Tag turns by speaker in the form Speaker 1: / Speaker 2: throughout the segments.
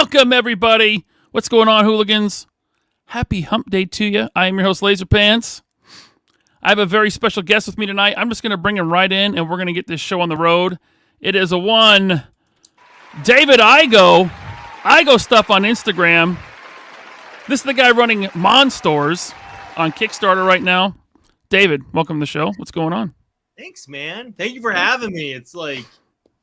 Speaker 1: Welcome, everybody. What's going on, hooligans? Happy hump day to you. I am your host, Laserpants. I have a very special guest with me tonight. I'm just going to bring him right in, and we're going to get this show on the road. It is a one, David IGO. IGO stuff on Instagram. This is the guy running Monstors on Kickstarter right now. David, welcome to the show. What's going on?
Speaker 2: Thanks, man. Thank you for having me. It's like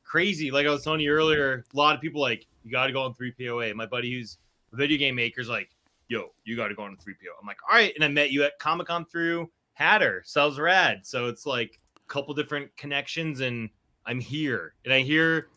Speaker 2: crazy. Like I was telling you earlier, a lot of people like, you got to go on 3POA. My buddy who's a video game maker is like, yo, you got to go on 3PO. I'm like, all right. And I met you at Comic-Con through Hatter. Sounds rad. So it's like a couple different connections, and I'm here. And I hear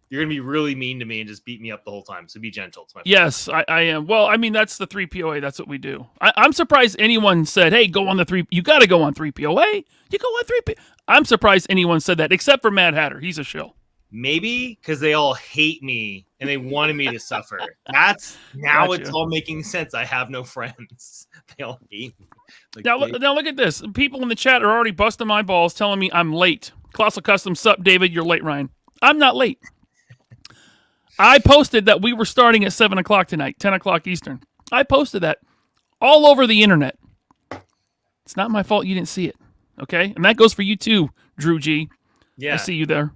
Speaker 2: you're going to be really mean to me and just beat me up the whole time. So be gentle. It's my
Speaker 1: Yes, I am. Well, I mean, that's the 3POA. That's what we do. I'm surprised anyone said, hey, go on the 3. You got to go on 3POA. You go on 3POA. I'm surprised anyone said that, except for Mad Hatter. He's a shill.
Speaker 2: Maybe because they all hate me and they wanted me to suffer. That's now
Speaker 1: Gotcha.
Speaker 2: It's all making sense. I have no friends. They all hate me. Like,
Speaker 1: Now look at this. People in the chat are already busting my balls, telling me I'm late. Colossal Custom, sup, David? You're late, Ryan. I'm not late. I posted that we were starting at 7 o'clock tonight, 10 o'clock Eastern. I posted that all over the internet. It's not my fault you didn't see it, okay? And that goes for you too, Drew G.
Speaker 2: Yeah.
Speaker 1: I see you there.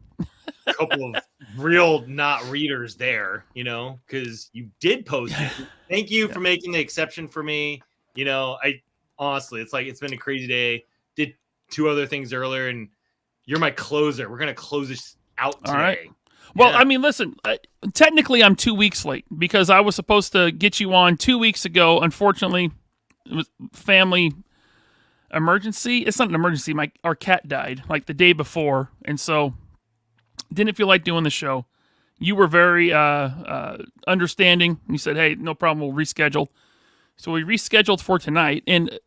Speaker 2: A couple of real not readers there, you know, because you did post it. Thank you for making the exception for me. You know, I honestly, it's like it's been a crazy day. Did 2 other things earlier, and you're my closer. We're gonna close this out today.
Speaker 1: All right. Well, I mean, listen, technically I'm 2 weeks late because I was supposed to get you on 2 weeks ago. Unfortunately, it was family emergency. It's not an emergency. Our cat died like the day before, and so didn't feel like doing the show. You were very understanding. You said, hey, no problem, we'll reschedule. So we rescheduled for tonight, and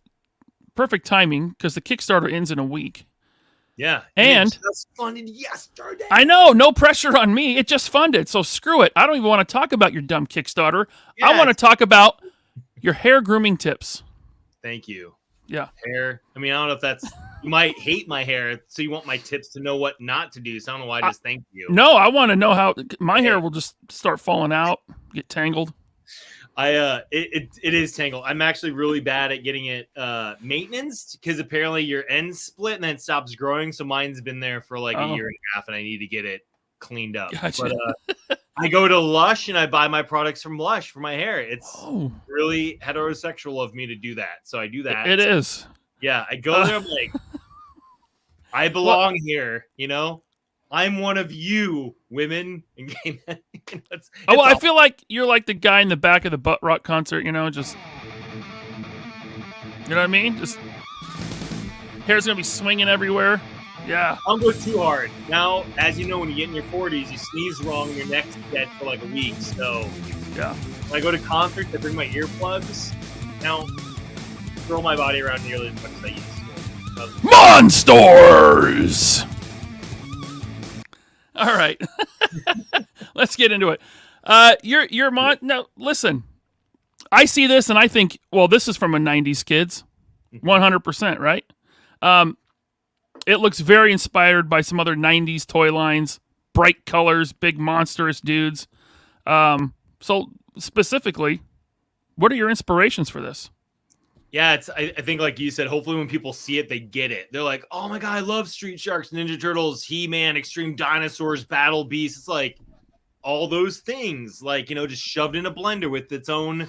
Speaker 1: perfect timing because the Kickstarter ends in a week.
Speaker 2: Yeah.
Speaker 1: And
Speaker 2: it just funded yesterday.
Speaker 1: I know, no pressure on me. It just funded, so screw it. I don't even want to talk about your dumb Kickstarter.
Speaker 2: Yes.
Speaker 1: I want to talk about your hair grooming tips.
Speaker 2: Thank you.
Speaker 1: Yeah.
Speaker 2: Hair. I mean, I don't know if that's... You might hate my hair, so you want my tips to know what not to do. So I don't know why I just thank you.
Speaker 1: No, I want to know how my hair will just start falling out, get tangled.
Speaker 2: It is tangled. I'm actually really bad at getting it maintenance because apparently your ends split and then it stops growing. So mine's been there for like a year and a half, and I need to get it cleaned up.
Speaker 1: Gotcha.
Speaker 2: But I go to Lush and I buy my products from Lush for my hair. It's really heterosexual of me to do that. So I do that.
Speaker 1: It is.
Speaker 2: Yeah, I go there. I'm like, I belong here. You know, I'm one of you, women and gay men.
Speaker 1: I feel like you're like the guy in the back of the butt rock concert. You know, just you know what I mean. Just hair's gonna be swinging everywhere. Yeah.
Speaker 2: Don't go too hard. Now, as you know, when you get in your 40s, you sneeze wrong and your neck's dead for like a week. So,
Speaker 1: yeah.
Speaker 2: When I go to concerts, I bring my earplugs. Now, throw my body around nearly as much as I used to.
Speaker 1: Monsters! All right. Let's get into it. Now, listen. I see this and I think, well, this is from a 90s kids. 100%, right? It looks very inspired by some other 90s toy lines. Bright colors, big monstrous dudes. So, specifically, what are your inspirations for this?
Speaker 2: Yeah, I think like you said, hopefully when people see it, they get it. They're like, oh my God, I love Street Sharks, Ninja Turtles, He-Man, Extreme Dinosaurs, Battle Beasts. It's like all those things, like, you know, just shoved in a blender with its own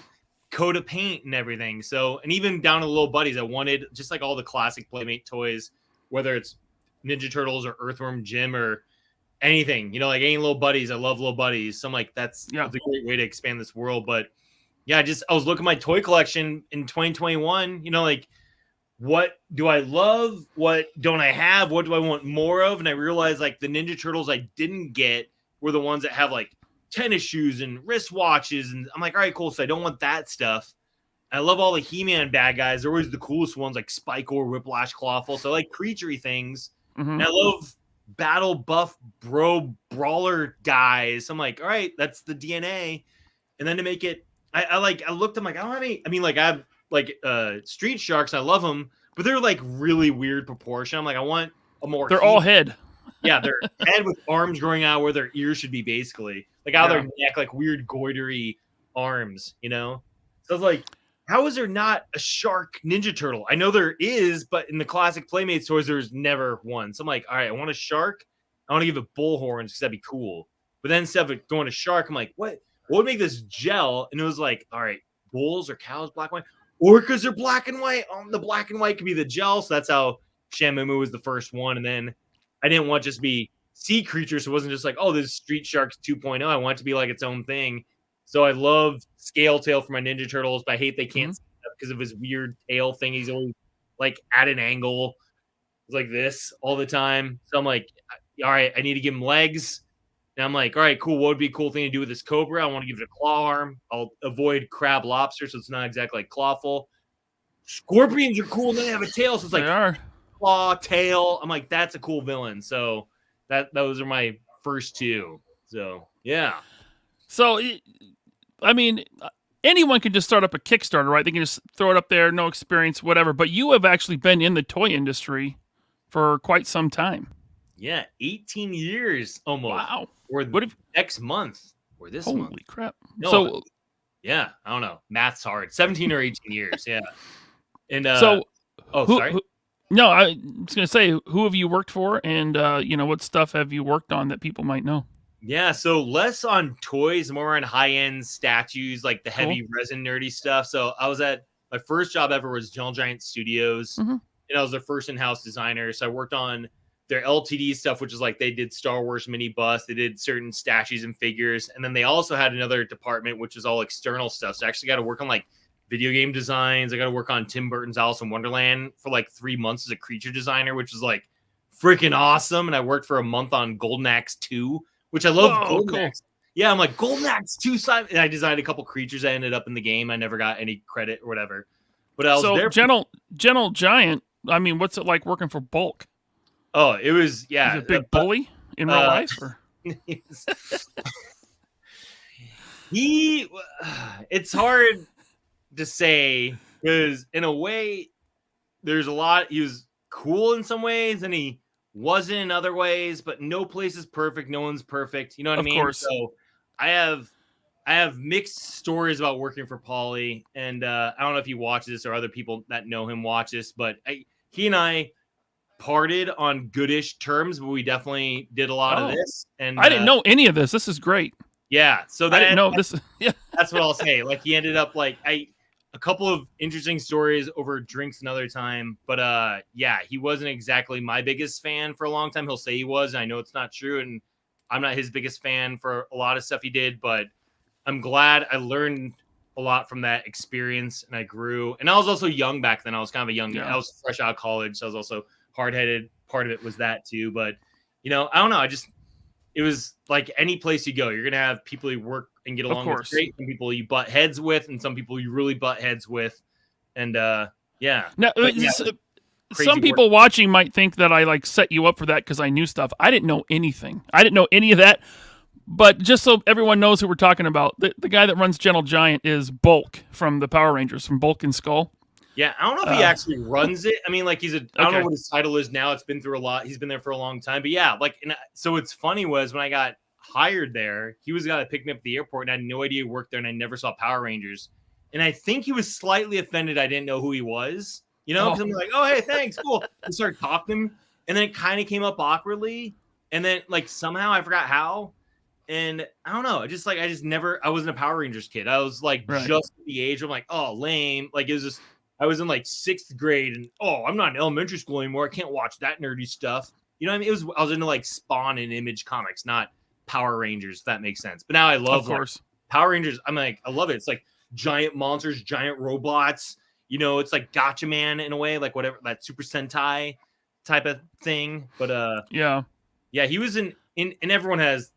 Speaker 2: coat of paint and everything. So, and even down to the little buddies, I wanted just like all the classic Playmate toys, whether it's Ninja Turtles or Earthworm Jim or anything, you know, like any little buddies. I love little buddies. So I'm like, that's a great way to expand this world. But yeah, I was looking at my toy collection in 2021, you know, like what do I love? What don't I have? What do I want more of? And I realized like the Ninja Turtles I didn't get were the ones that have like tennis shoes and wristwatches. And I'm like, all right, cool. So I don't want that stuff. I love all the He-Man bad guys. They're always the coolest ones like Spike or Whiplash Clawful. So I like creaturey things. Mm-hmm. And I love battle buff bro brawler guys. I'm like, all right, that's the DNA. And then to make it, I looked, I'm like, I don't have any. I mean, like I have like Street Sharks. I love them, but they're like really weird proportion. I'm like, I want a more.
Speaker 1: They're all head.
Speaker 2: Yeah, they're head with arms growing out where their ears should be, basically. like out of their neck, like weird goitery arms, you know? So I was like, how is there not a shark Ninja Turtle? I know there is, but in the classic Playmates toys, there's never one. So I'm like, all right, I want a shark. I want to give it bull horns because that'd be cool. But then instead of it going to shark, I'm like, what would make this gel? And it was like, all right, bulls or cows, black and white. Orcas are black and white. The black and white could be the gel. So that's how Shamumu was the first one. And then I didn't want just be sea creatures. So it wasn't just like, oh, this is Street Sharks 2.0. I want it to be like its own thing. So I love Scale Tail for my Ninja Turtles, but I hate they can't stand up because of his weird tail thing. He's always like at an angle. It's like this all the time. So I'm like, all right, I need to give him legs. And I'm like, all right, cool. What would be a cool thing to do with this Cobra? I want to give it a claw arm. I'll avoid crab lobster, so it's not exactly like clawful. Scorpions are cool, and then they have a tail, so it's like claw, tail. I'm like, that's a cool villain. So those are my first two. So yeah.
Speaker 1: So I mean, anyone can just start up a Kickstarter, right? They can just throw it up there, no experience, whatever. But you have actually been in the toy industry for quite some time.
Speaker 2: Yeah, 18 years almost.
Speaker 1: Wow.
Speaker 2: Or next month or this month.
Speaker 1: Holy crap.
Speaker 2: No,
Speaker 1: so
Speaker 2: yeah, I don't know. Math's hard. 17 or 18 years, yeah. And
Speaker 1: so
Speaker 2: sorry.
Speaker 1: No, I was going to say, who have you worked for, and what stuff have you worked on that people might know?
Speaker 2: Yeah, so less on toys, more on high-end statues, like the heavy resin nerdy stuff. So I was at my first job ever was Gentle Giant Studios, and I was their first in-house designer. So I worked on their LTD stuff, which is like they did Star Wars mini bus, they did certain statues and figures, and then they also had another department which was all external stuff. So I actually got to work on like video game designs. I got to work on Tim Burton's Alice in Wonderland for like 3 months as a creature designer, which was like freaking awesome. And I worked for a month on Golden Axe 2, which I love. Golden Axe. Yeah, I'm like Golden Axe 2 side, and I designed a couple creatures that ended up in the game. I never got any credit or whatever. But I was there.
Speaker 1: Gentle Giant. I mean, what's it like working for Bulk?
Speaker 2: Oh, it was
Speaker 1: He's a big bully in real life. Or?
Speaker 2: It's hard to say because in a way, there's a lot. He was cool in some ways, and he wasn't in other ways. But no place is perfect. No one's perfect. You know what I mean?
Speaker 1: Of course.
Speaker 2: So I have mixed stories about working for Paulie, and I don't know if he watches this or other people that know him watch this, but he and I parted on goodish terms, but we definitely did a lot of this. And
Speaker 1: I didn't know any of this. This is great.
Speaker 2: Yeah. So
Speaker 1: I didn't know this. Yeah.
Speaker 2: That's what I'll say. Like he ended up like a couple of interesting stories over drinks another time. But yeah, he wasn't exactly my biggest fan for a long time. He'll say he was, and I know it's not true. And I'm not his biggest fan for a lot of stuff he did, but I'm glad I learned a lot from that experience and I grew. And I was also young back then. I was kind of a young, I was fresh out of college. So I was also hard-headed. Part of it was that too. But, I don't know. It was like any place you go, you're going to have people you work and get along with great, some people you butt heads with, and some people you really butt heads with. And yeah.
Speaker 1: Now, some people watching might think that I like set you up for that because I knew stuff. I didn't know anything. I didn't know any of that. But just so everyone knows who we're talking about, the guy that runs Gentle Giant is Bulk from the Power Rangers, from Bulk and Skull.
Speaker 2: Yeah, I don't know if he actually runs it. I mean, like I don't know what his title is now. It's been through a lot. He's been there for a long time. But yeah, so what's funny was when I got hired there, he was the guy that picked me up at the airport, and I had no idea he worked there, and I never saw Power Rangers. And I think he was slightly offended I didn't know who he was. Because I'm like, oh, hey, thanks, cool. And started talking to him, and then it kind of came up awkwardly. And then somehow I forgot how. And I don't know. I wasn't a Power Rangers kid. I was just the age where I'm like, oh, lame. It was just, I was in 6th grade and, I'm not in elementary school anymore. I can't watch that nerdy stuff. You know what I mean? I was into Spawn and Image comics, not Power Rangers, if that makes sense. But now I love Power Rangers. I'm like, I love it. It's giant monsters, giant robots. It's like Gotcha Man in a way, whatever, that Super Sentai type of thing. But yeah, he was and everyone has,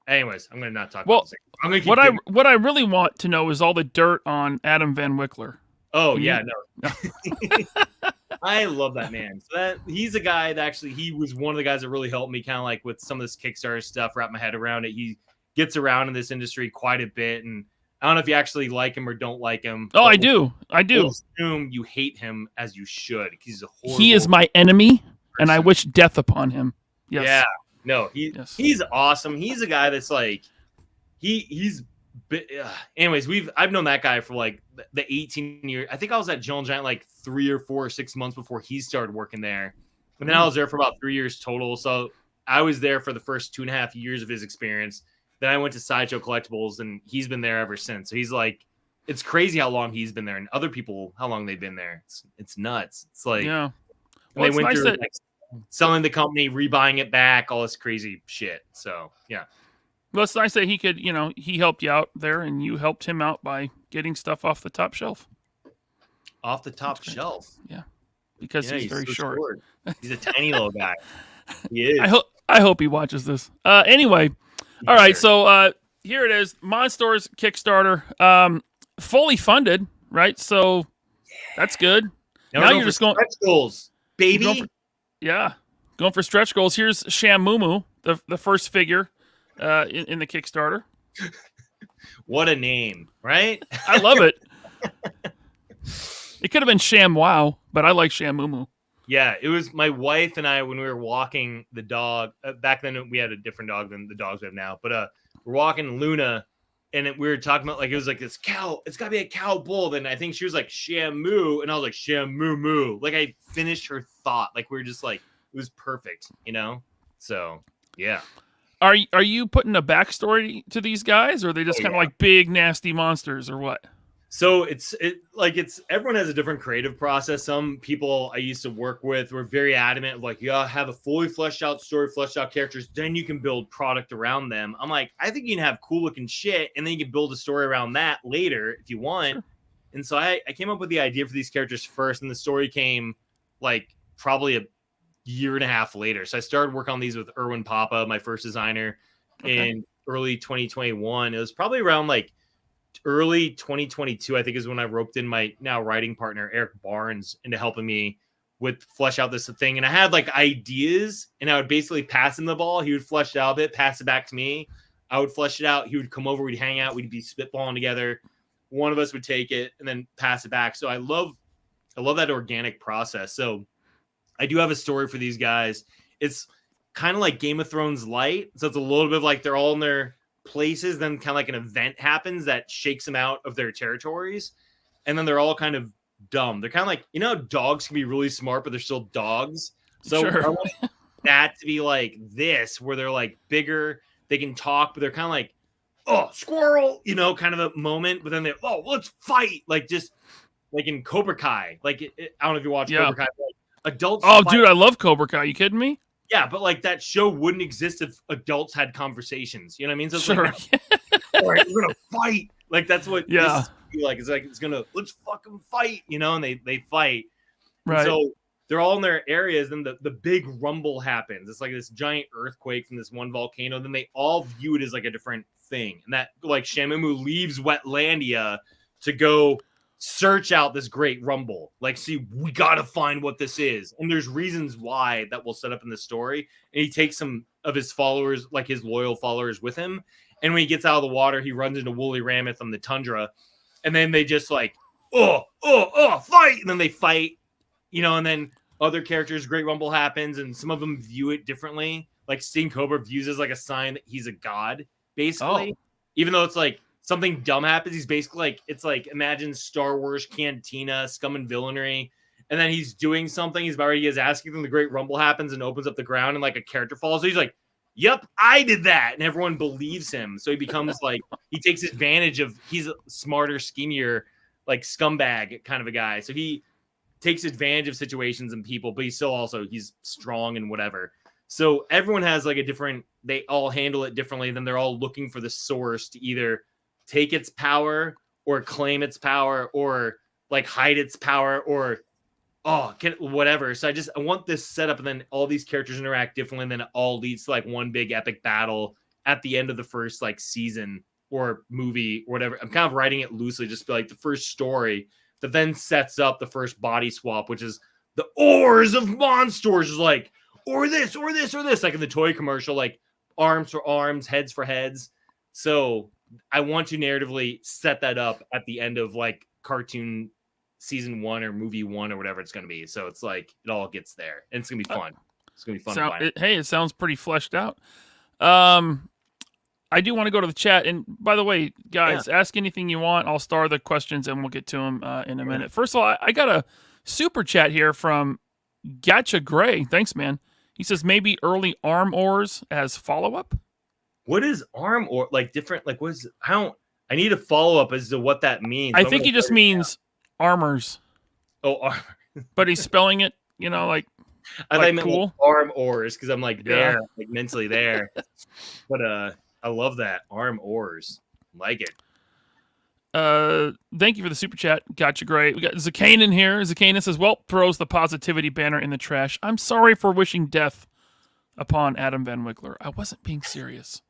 Speaker 2: anyways, I'm going to not talk about this. I'm going to
Speaker 1: what I really want to know is all the dirt on Adam Van Wickler.
Speaker 2: Oh, yeah, no. I love that man. So he's a guy that he was one of the guys that really helped me kind of with some of this Kickstarter stuff, wrap my head around it. He gets around in this industry quite a bit, and I don't know if you actually like him or don't like him.
Speaker 1: Oh, I do. I
Speaker 2: assume you hate him as you should. He's a horrible
Speaker 1: He is my enemy, person. And I wish death upon him. Yes.
Speaker 2: No,
Speaker 1: Yes.
Speaker 2: he's awesome. He's a guy that's like he's. Anyways, I've known that guy for like the 18 years. I think I was at Gentle Giant like 3 or 4 or 6 months before he started working there, and then I was there for about 3 years total. So I was there for the first 2.5 years of his experience. Then I went to Sideshow Collectibles, and he's been there ever since. So he's like, it's crazy how long he's been there, and other people how long they've been there. It's nuts. It's like,
Speaker 1: Yeah.
Speaker 2: and they went through like selling the company, rebuying it back, all this crazy shit. So yeah.
Speaker 1: Well, it's nice that he could, he helped you out there, and you helped him out by getting stuff off the top shelf.
Speaker 2: Off the top shelf.
Speaker 1: Yeah, because he's very so short.
Speaker 2: He's a tiny little guy. He is.
Speaker 1: I hope he watches this. Anyway, all right. So here it is, Monstors Kickstarter, fully funded, right? So that's good. Now you're just going
Speaker 2: stretch goals, baby.
Speaker 1: Going for stretch goals. Here's Shamumu, the first figure in the Kickstarter.
Speaker 2: What a name, right?
Speaker 1: I love it. It could have been ShamWow, but I like Shamumu.
Speaker 2: Yeah, it was my wife and I when we were walking the dog. Back then, we had a different dog than the dogs we have now. But we're walking Luna, and we were talking about like it was like this cow. It's got to be a cow bull. Then I think she was like Shamu, and I was like Shamumu. Like I finished her thought. Like we were just like it was perfect, So yeah.
Speaker 1: Are you putting a backstory to these guys, or are they just kind of like big nasty monsters, or what?
Speaker 2: So it's everyone has a different creative process. Some people I used to work with were very adamant of like, have a fully fleshed out story, fleshed out characters, then you can build product around them. I'm like, I think you can have cool looking shit, and then you can build a story around that later if you want. Sure. And so I came up with the idea for these characters first, and the story came like probably a year and a half later. So I started working on these with Erwin Papa, my first designer, in early 2021. It was probably around like early 2022, I think, is when I roped in my now writing partner, Eric Barnes, into helping me with flesh out this thing. And I had like ideas, and I would basically pass him the ball. He would flesh it out a bit, pass it back to me. I would flesh it out. He would come over, we'd hang out, we'd be spitballing together. One of us would take it and then pass it back. So I love that organic process. So I do have a story for these guys. It's kind of like Game of Thrones light. So it's a little bit like they're all in their places. Then kind of like an event happens that shakes them out of their territories. And then they're all kind of dumb. They're kind of like, dogs can be really smart, but they're still dogs. So
Speaker 1: sure.
Speaker 2: I want that to be like this, where they're like bigger. They can talk, but they're kind of like, oh, squirrel, kind of a moment. But then they're, oh, let's fight. Like just like in Cobra Kai. Like, I don't know if you watch Cobra Kai. But like, adults.
Speaker 1: Oh, dude, I love Cobra Kai. You kidding me?
Speaker 2: Yeah, but like that show wouldn't exist if adults had conversations. You know what I mean? So it's
Speaker 1: sure.
Speaker 2: Like, all right, we're gonna fight. Like that's what this is like. It's like let's fucking fight, and they fight.
Speaker 1: Right.
Speaker 2: And so they're all in their areas, then the big rumble happens. It's like this giant earthquake from this one volcano. Then they all view it as like a different thing. And that like Shamumu leaves Wetlandia to go search out this great rumble. Like, see, we gotta find what this is. And there's reasons why that will set up in the story. And he takes some of his followers, like his loyal followers, with him. And when he gets out of the water, he runs into Woolly Mammoth on the tundra. And then they just like, fight. And then they fight, and then other characters, Great Rumble happens, and some of them view it differently. Like Sting Cobra views it as like a sign that he's a god, basically. Even though it's like something dumb happens, he's basically like, it's like, imagine Star Wars Cantina, Scum and Villainy, and then he's doing something, he's about ready to get his ass kicked, and the Great Rumble happens and opens up the ground, and like a character falls. So he's like, yep, I did that. And everyone believes him. So he becomes like, he takes advantage of, he's a smarter, schemier, like scumbag kind of a guy. So he takes advantage of situations and people, but he's still also, he's strong and whatever. So everyone has like a different, they all handle it differently. Then they're all looking for the source to either take its power or claim its power or like hide its power or whatever. So I want this setup, and then all these characters interact differently, and then it all leads to like one big epic battle at the end of the first like season or movie or whatever. I'm kind of writing it loosely, just be like the first story that then sets up the first body swap, which is the ores of Monstors, is like, or this, or this, or this, like in the toy commercial, like arms for arms, heads for heads. So I want to narratively set that up at the end of like cartoon season 1 or movie 1 or whatever it's going to be. So it's like, it all gets there, and it's going to be fun. It's gonna be fun to find.
Speaker 1: Hey, it sounds pretty fleshed out. I do want to go to the chat, and by the way, guys, ask anything you want. I'll star the questions, and we'll get to them in a minute. First of all, I got a super chat here from Gacha Gray. Thanks, man. He says maybe early arm ores as follow up.
Speaker 2: What is arm or like different? Like what is? I need a follow up as to what that means.
Speaker 1: I think he just means armors.
Speaker 2: Oh, armor.
Speaker 1: But he's spelling it, like.
Speaker 2: I
Speaker 1: like
Speaker 2: thought meant
Speaker 1: cool
Speaker 2: arm ores because I'm like there, like mentally there. But I love that arm ores. Like it.
Speaker 1: Thank you for the super chat. Gotcha, great. We got Zakanin here. Zakanin says, "Well, throws the positivity banner in the trash. I'm sorry for wishing death upon Adam Van Wickler. I wasn't being serious."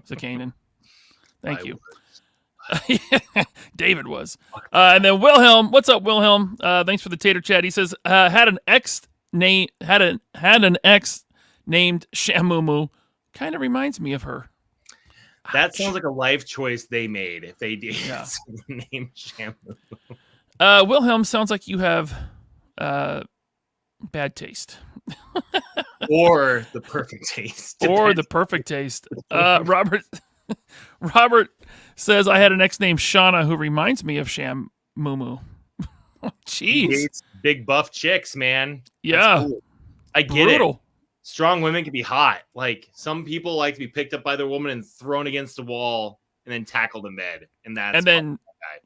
Speaker 1: Zakanin, thank you. David was. And then Wilhelm, what's up, Wilhelm? Thanks for the tater chat. He says, had an ex named Shamumu. Kind of reminds me of her.
Speaker 2: That sounds like a life choice they made if they did name Shamu.
Speaker 1: Wilhelm, sounds like you have bad taste.
Speaker 2: Or the perfect taste.
Speaker 1: Or the perfect taste. Robert says, I had an ex named Shauna who reminds me of Shamumu. Jeez.
Speaker 2: Big buff chicks, man.
Speaker 1: Yeah.
Speaker 2: Cool. I get it. Strong women can be hot. Like some people like to be picked up by their woman and thrown against a wall and then tackled in bed. And
Speaker 1: then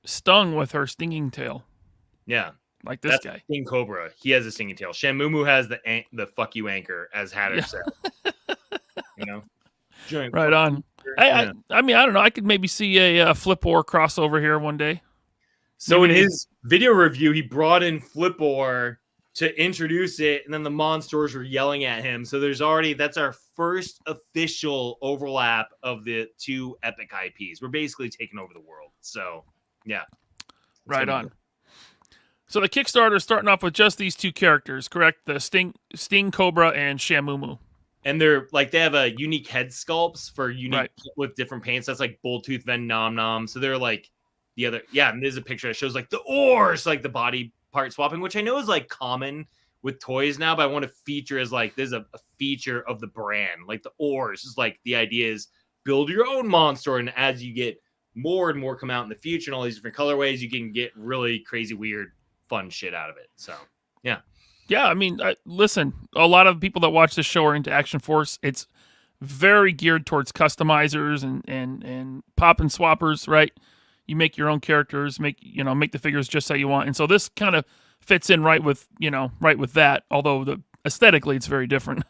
Speaker 1: stung with her stinging tail.
Speaker 2: Yeah.
Speaker 1: Like this guy.
Speaker 2: King Cobra. He has a stinging tail. Shamumu has the fuck you anchor, as Hatter said. Giant
Speaker 1: right on. I mean, I don't know. I could maybe see a Flip Ore crossover here one day.
Speaker 2: So in his video review, he brought in Flip Ore to introduce it, and then the Monstors were yelling at him. So that's our first official overlap of the two epic IPs. We're basically taking over the world. So, yeah.
Speaker 1: Right on. So the Kickstarter is starting off with just these two characters, correct? The Sting Cobra and Shamumu.
Speaker 2: And they're like, they have a unique head sculpts for unique with different paints. That's like Bulltooth, Ven Nom Nom. So they're like the other, and there's a picture that shows like the ores, like the body part swapping, which I know is like common with toys now, but I want to feature as like there's a feature of the brand, like the ores is like the idea is build your own monster, and as you get more and more come out in the future and all these different colorways, you can get really crazy, weird, fun shit out of it. So
Speaker 1: yeah. I mean, listen, a lot of people that watch this show are into Action Force. It's very geared towards customizers and pop and swappers, right? You make your own characters, make the figures just how you want. And so this kind of fits in right with that, although aesthetically it's very different.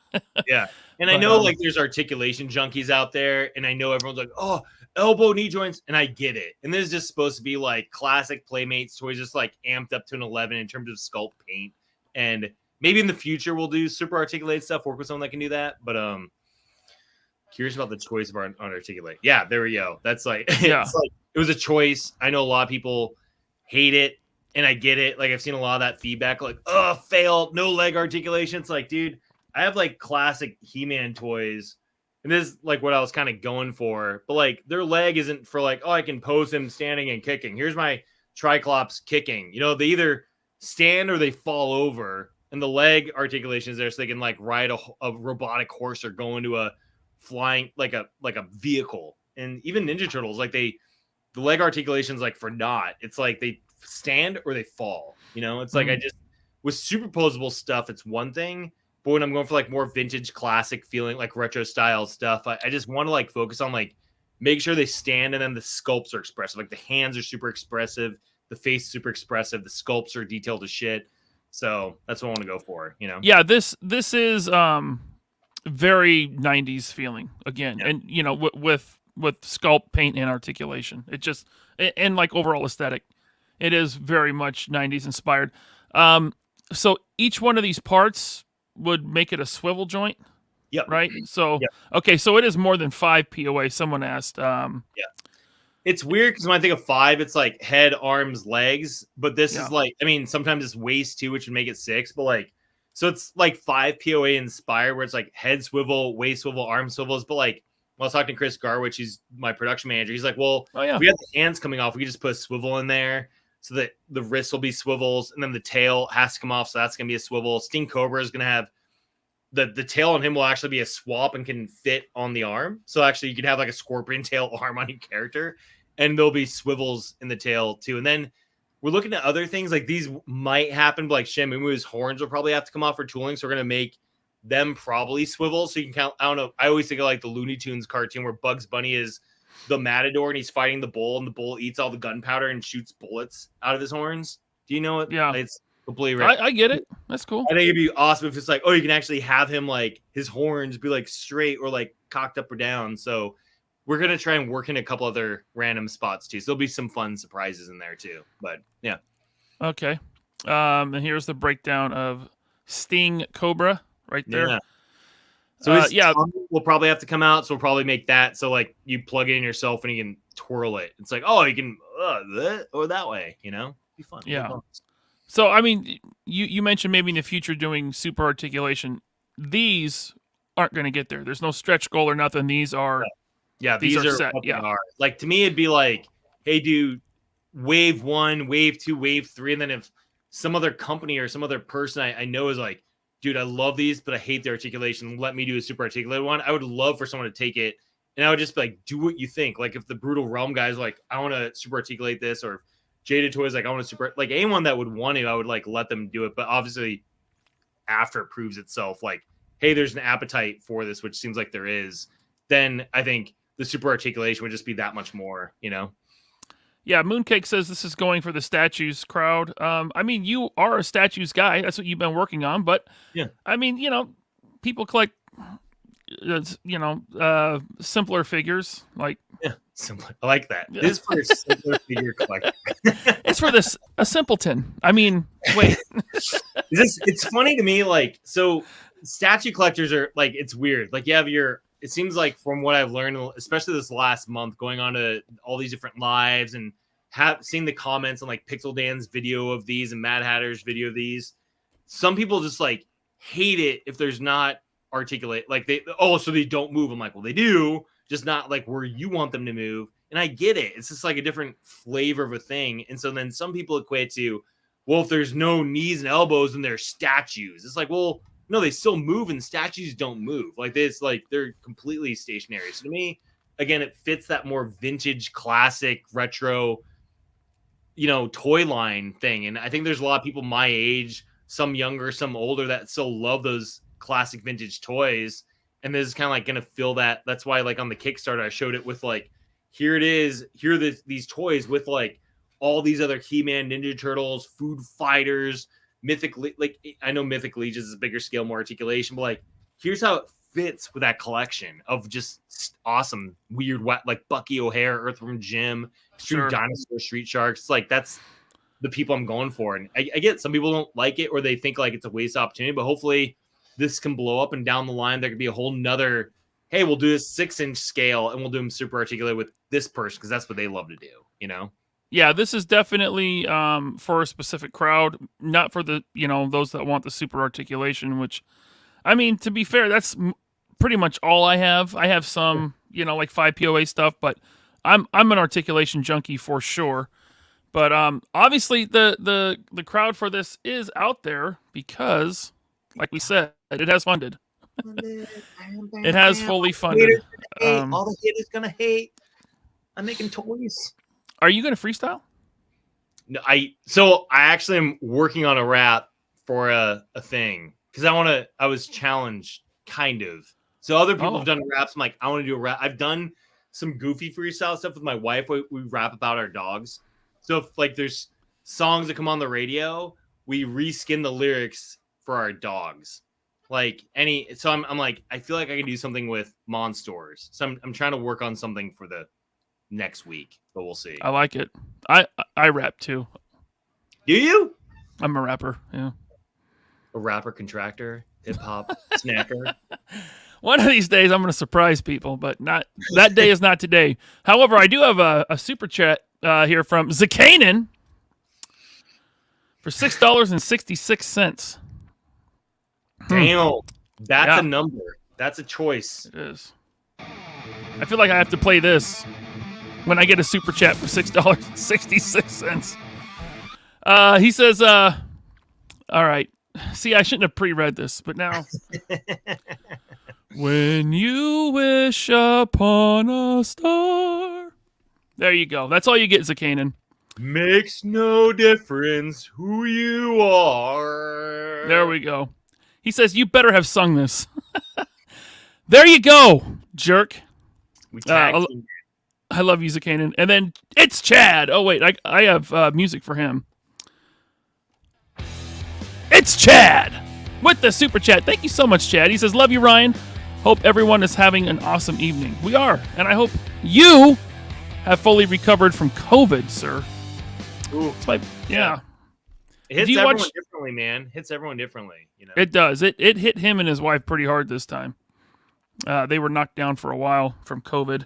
Speaker 2: Yeah. And I know like there's articulation junkies out there, and I know everyone's like, oh, elbow knee joints, and I get it. And this is just supposed to be like classic Playmates toys, just like amped up to an 11 in terms of sculpt paint. And maybe in the future we'll do super articulated stuff, work with someone that can do that. But curious about the choice of our unarticulate. Yeah, there we go. That's like it's like it was a choice. I know a lot of people hate it, and I get it. Like I've seen a lot of that feedback, like, oh, fail, no leg articulation. It's like, dude, I have like classic He-Man toys, and this is like what I was kind of going for. But like their leg isn't for like, oh, I can pose him standing and kicking. Here's my Triclops kicking. They either stand or they fall over, and the leg articulation is there so they can like ride a robotic horse or go into a flying like a vehicle. And even Ninja Turtles, like the leg articulations like for naught. It's like they stand or they fall. It's like I just with superposable stuff, it's one thing. But when I'm going for like more vintage classic feeling, like retro style stuff, I just want to like focus on like make sure they stand, and then the sculpts are expressive. Like the hands are super expressive, the face super expressive, the sculpts are detailed as shit. So that's what I want to go for.
Speaker 1: Yeah, this is very 90s feeling again, and with sculpt, paint, and articulation. It just and like overall aesthetic, it is very much 90s inspired. So each one of these parts would make it a swivel joint.
Speaker 2: Yep.
Speaker 1: Right. So okay, so it is more than 5 POA. Someone asked.
Speaker 2: It's weird because when I think of 5, it's like head, arms, legs. But this is like, I mean, sometimes it's waist too, which would make it 6. But like, so it's like 5 POA inspired, where it's like head swivel, waist swivel, arm swivels. But like, when I was talking to Chris Garwich, he's my production manager. He's like, well, we have the hands coming off. We can just put a swivel in there so that the wrists will be swivels, and then the tail has to come off. So that's going to be a swivel. Sting Cobra is going to have the tail on him will actually be a swap and can fit on the arm. So actually, you could have like a scorpion tail arm on your character, and there'll be swivels in the tail too. And then we're looking at other things like these might happen, but like Shenmue's horns will probably have to come off for tooling. So we're gonna make them probably swivel, so you can count. I don't know. I always think of like the Looney Tunes cartoon where Bugs Bunny is the matador and he's fighting the bull, and the bull eats all the gunpowder and shoots bullets out of his horns. Do you know it?
Speaker 1: Yeah,
Speaker 2: it's completely right.
Speaker 1: I get it. That's cool.
Speaker 2: I think it'd be awesome if it's like, oh, you can actually have him like his horns be like straight or like cocked up or down. So we're gonna try and work in a couple other random spots too. So there'll be some fun surprises in there too. But yeah.
Speaker 1: Okay. And here's the breakdown of Sting Cobra right there.
Speaker 2: Yeah. So his tongue will probably have to come out. So we'll probably make that. So like you plug it in yourself and you can twirl it. It's like, oh, you can that or that way, you know? Be fun.
Speaker 1: Yeah. So, I mean, you mentioned maybe in the future doing super articulation. These aren't going to get there. There's no stretch goal or nothing. These are,
Speaker 2: these are
Speaker 1: set.
Speaker 2: What
Speaker 1: yeah.
Speaker 2: They are. Like to me, it'd be like, hey, dude, wave 1, wave 2, wave 3, and then if some other company or some other person I know is like, dude, I love these, but I hate the articulation. Let me do a super articulated one. I would love for someone to take it, and I would just be like, do what you think. Like if the Brutal Realm guys like, I want to super articulate this, or Jaded Toys like, I want to super, like anyone that would want to, I would like let them do it. But obviously, after it proves itself, like, hey, there's an appetite for this, which seems like there is, then I think the super articulation would just be that much more, you know?
Speaker 1: Yeah, Mooncake says this is going for the statues crowd. I mean, you are a statues guy. That's what you've been working on. But,
Speaker 2: yeah,
Speaker 1: I mean, you know, people collect, simpler figures. Like,
Speaker 2: yeah, simpler. I like that. This is for a simpler figure collector.
Speaker 1: It's for a simpleton. I mean, wait.
Speaker 2: It's funny to me, like, so statue collectors are, like, it's weird. Like, you have it seems like from what I've learned, especially this last month, going on to all these different lives and seeing the comments on like Pixel Dan's video of these and Mad Hatter's video of these, some people just like hate it if there's not articulate. Like so they don't move. I'm like, well, they do, just not like where you want them to move. And I get it. It's just like a different flavor of a thing. And so then some people equate to, well, if there's no knees and elbows, then they're statues. It's like, well, no, they still move and statues don't move. Like this, like they're completely stationary. So to me, again, it fits that more vintage, classic, retro, toy line thing. And I think there's a lot of people my age, some younger, some older, that still love those classic vintage toys. And this is kind of like going to fill that. That's why, like on the Kickstarter, I showed it with like, here it is. Here are these toys with like all these other He-Man, Ninja Turtles, Food Fighters, Mythic, like I know Mythic Legions is a bigger scale, more articulation, but like here's how it fits with that collection of just awesome, weird, like Bucky O'Hare, Earthworm Jim, Extreme Dinosaur, Street Sharks. It's like that's the people I'm going for, and I get some people don't like it or they think like it's a waste opportunity, but hopefully this can blow up and down the line there could be a whole nother. Hey, we'll do this 6-inch scale and we'll do them super articulate with this person because that's what they love to do, you know.
Speaker 1: Yeah, this is definitely for a specific crowd, not for the those that want the super articulation. Which, I mean, to be fair, that's pretty much all I have. I have some, like 5 POA stuff, but I'm an articulation junkie for sure. But obviously, the crowd for this is out there because, like we said, it has funded. It has fully funded.
Speaker 2: All the haters gonna hate. I'm making toys.
Speaker 1: Are you going to freestyle?
Speaker 2: No, I actually am working on a rap for a thing because I was challenged kind of. So other people have done raps. I'm like, I want to do a rap. I've done some goofy freestyle stuff with my wife. We rap about our dogs. So if like there's songs that come on the radio, we reskin the lyrics for our dogs. Like so I'm like, I feel like I can do something with Monstors. So I'm trying to work on something for the next week, but we'll see.
Speaker 1: I like it. I rap too.
Speaker 2: Do you?
Speaker 1: I'm a rapper. Yeah.
Speaker 2: A rapper, contractor, hip hop, snacker.
Speaker 1: One of these days, I'm going to surprise people, but not that day is not today. However, I do have a super chat here from Zakanen for $6.66.
Speaker 2: Damn, that's a number. That's a choice.
Speaker 1: It is. I feel like I have to play this when I get a super chat for $6.66. He says, all right, See, I shouldn't have pre-read this, but now. When you wish upon a star. There you go. That's all you get, Zakanin.
Speaker 2: Makes no difference who you are.
Speaker 1: There we go. He says, you better have sung this. There you go, jerk.
Speaker 2: We tag team.
Speaker 1: I love you, Zakanin. And then it's Chad. Oh, wait. I have music for him. It's Chad with the super chat. Thank you so much, Chad. He says, love you, Ryan. Hope everyone is having an awesome evening. We are. And I hope you have fully recovered from COVID, sir.
Speaker 2: Ooh,
Speaker 1: yeah.
Speaker 2: It hits everyone differently, man. Hits everyone differently. You know,
Speaker 1: it does. It hit him and his wife pretty hard this time. They were knocked down for a while from COVID.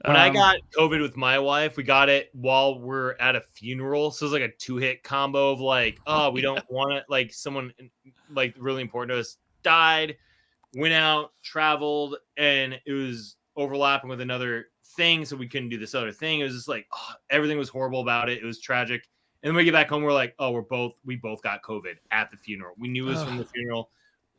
Speaker 2: When I got COVID with my wife, we got it while we're at a funeral. So it was like a 2-hit combo of like, oh, we don't want it. Like someone like really important to us died, went out, traveled, and it was overlapping with another thing. So we couldn't do this other thing. It was just like, oh, everything was horrible about it. It was tragic. And then we get back home, we're like, oh, we both got COVID at the funeral. We knew it was from the funeral,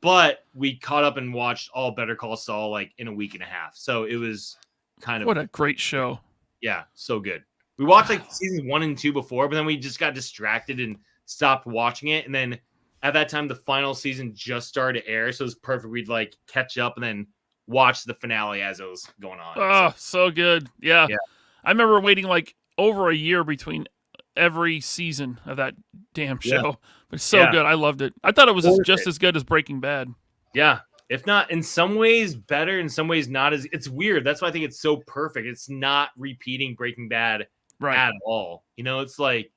Speaker 2: but we caught up and watched all Better Call Saul like in a week and a half. So it was kind of
Speaker 1: what a great show.
Speaker 2: Yeah, so good. We watched like seasons 1 and 2 before, but then we just got distracted and stopped watching it. And then at that time, the final season just started to air, so it was perfect. We'd like catch up and then watch the finale as it was going on.
Speaker 1: Oh, so good. Yeah. I remember waiting like over a year between every season of that damn show.
Speaker 2: Yeah.
Speaker 1: But it's so good. I loved it. I thought it was just as good as Breaking Bad.
Speaker 2: Yeah. If not, in some ways better, in some ways not as. It's weird. That's why I think it's so perfect. It's not repeating Breaking Bad at all. You know, it's like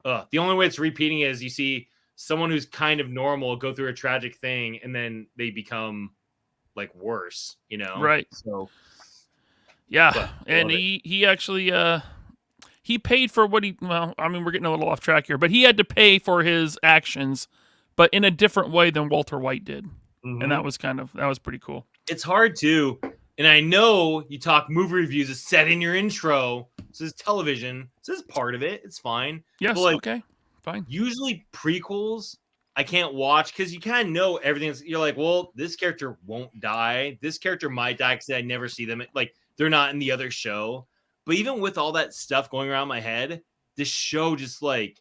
Speaker 2: the only way it's repeating is you see someone who's kind of normal go through a tragic thing and then they become like worse, you know?
Speaker 1: Right.
Speaker 2: So
Speaker 1: yeah. And he actually he paid for what well, I mean, we're getting a little off track here, but he had to pay for his actions, but in a different way than Walter White did. Mm-hmm. And that was pretty cool.
Speaker 2: It's hard too. And I know you talk movie reviews, it's set in your intro. This is television. This is part of it. It's fine.
Speaker 1: Yes.
Speaker 2: Like,
Speaker 1: okay. Fine.
Speaker 2: Usually prequels I can't watch because you kind of know everything. You're like, well, this character won't die. This character might die because I never see them. Like they're not in the other show. But even with all that stuff going around my head, this show just like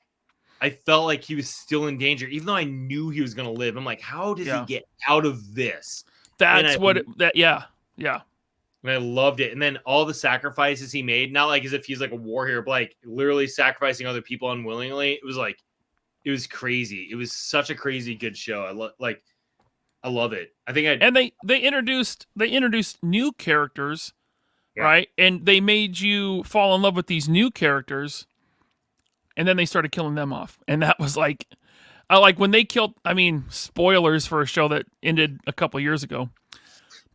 Speaker 2: I felt like he was still in danger, even though I knew he was going to live. I'm like, how does he get out of this?
Speaker 1: That's yeah.
Speaker 2: And I loved it. And then all the sacrifices he made, not like as if he's like a war hero, but like literally sacrificing other people unwillingly. It was crazy. It was such a crazy good show. I love it.
Speaker 1: And they introduced new characters, right? And they made you fall in love with these new characters. And then they started killing them off. And that was like when they killed, I mean, spoilers for a show that ended a couple years ago.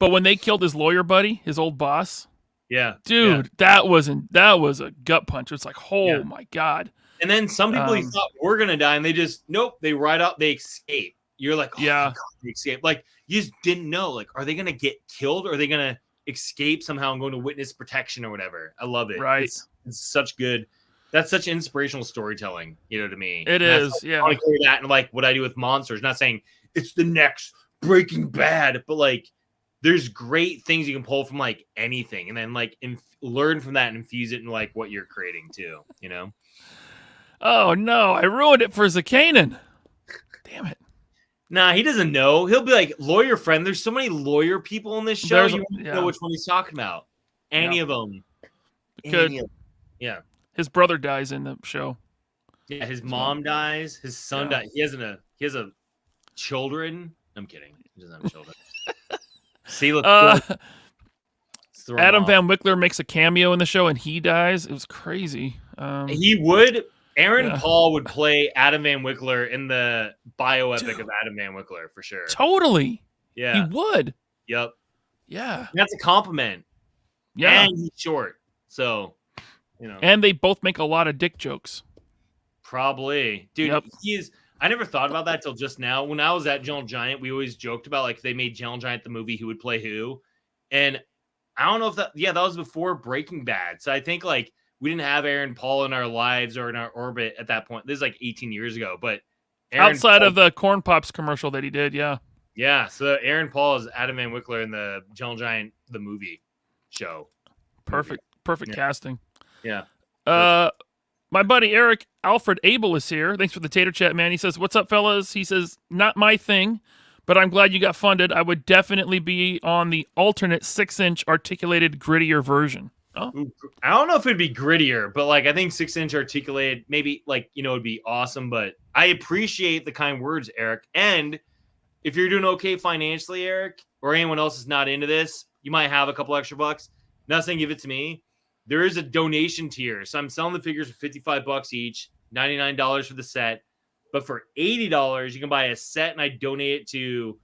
Speaker 1: But when they killed his lawyer buddy, his old boss.
Speaker 2: Yeah.
Speaker 1: Dude, that was a gut punch. It's like, oh my God.
Speaker 2: And then some people you thought were going to die and they just, nope, they ride up, they escape. You're like, oh my God, they escape. Like, you just didn't know. Like, are they going to get killed or are they going to escape somehow and go into witness protection or whatever? I love it.
Speaker 1: Right.
Speaker 2: It's such good. That's such inspirational storytelling, to me.
Speaker 1: It is,
Speaker 2: I want to carry that and like what I do with Monsters. Not saying it's the next Breaking Bad, but like there's great things you can pull from like anything, and then like learn from that and infuse it in like what you're creating too. Oh
Speaker 1: no, I ruined it for Zakanin. Damn it.
Speaker 2: Nah, he doesn't know. He'll be like lawyer friend. There's so many lawyer people in this show. You won't know which one he's talking about. Any of them.
Speaker 1: Good. Yeah. His brother dies in the show.
Speaker 2: Yeah, his mom dies. His son dies. He has a children. I'm kidding. He doesn't have children. See,
Speaker 1: Adam Van Wickler makes a cameo in the show, and he dies. It was crazy.
Speaker 2: He would. Aaron Paul would play Adam Van Wickler in the bioepic of Adam Van Wickler for sure.
Speaker 1: Totally.
Speaker 2: Yeah,
Speaker 1: he would.
Speaker 2: Yep.
Speaker 1: Yeah,
Speaker 2: that's a compliment.
Speaker 1: Yeah,
Speaker 2: and he's short, so.
Speaker 1: And they both make a lot of dick jokes.
Speaker 2: Probably. Dude, I never thought about that till just now. When I was at Gentle Giant, we always joked about like if they made Gentle Giant the movie, who would play who. And I don't know if that was before Breaking Bad. So I think like we didn't have Aaron Paul in our lives or in our orbit at that point. This is like 18 years ago. But
Speaker 1: Outside of the Corn Pops commercial that he did, yeah.
Speaker 2: Yeah, so Aaron Paul is Adam Van Wickler in the Gentle Giant, the movie show.
Speaker 1: Perfect casting.
Speaker 2: Yeah.
Speaker 1: My buddy Eric Alfred Abel is here. Thanks for the tater chat, man. He says, "What's up, fellas?" He says, "Not my thing, but I'm glad you got funded. I would definitely be on the alternate 6-inch articulated grittier version." Oh,
Speaker 2: I don't know if it'd be grittier, but like I think 6-inch articulated, maybe like it'd be awesome. But I appreciate the kind words, Eric. And if you're doing okay financially, Eric, or anyone else is not into this, you might have a couple extra bucks. Not saying give it to me. There is a donation tier. So I'm selling the figures for $55 each, $99 for the set. But for $80, you can buy a set and I donate it to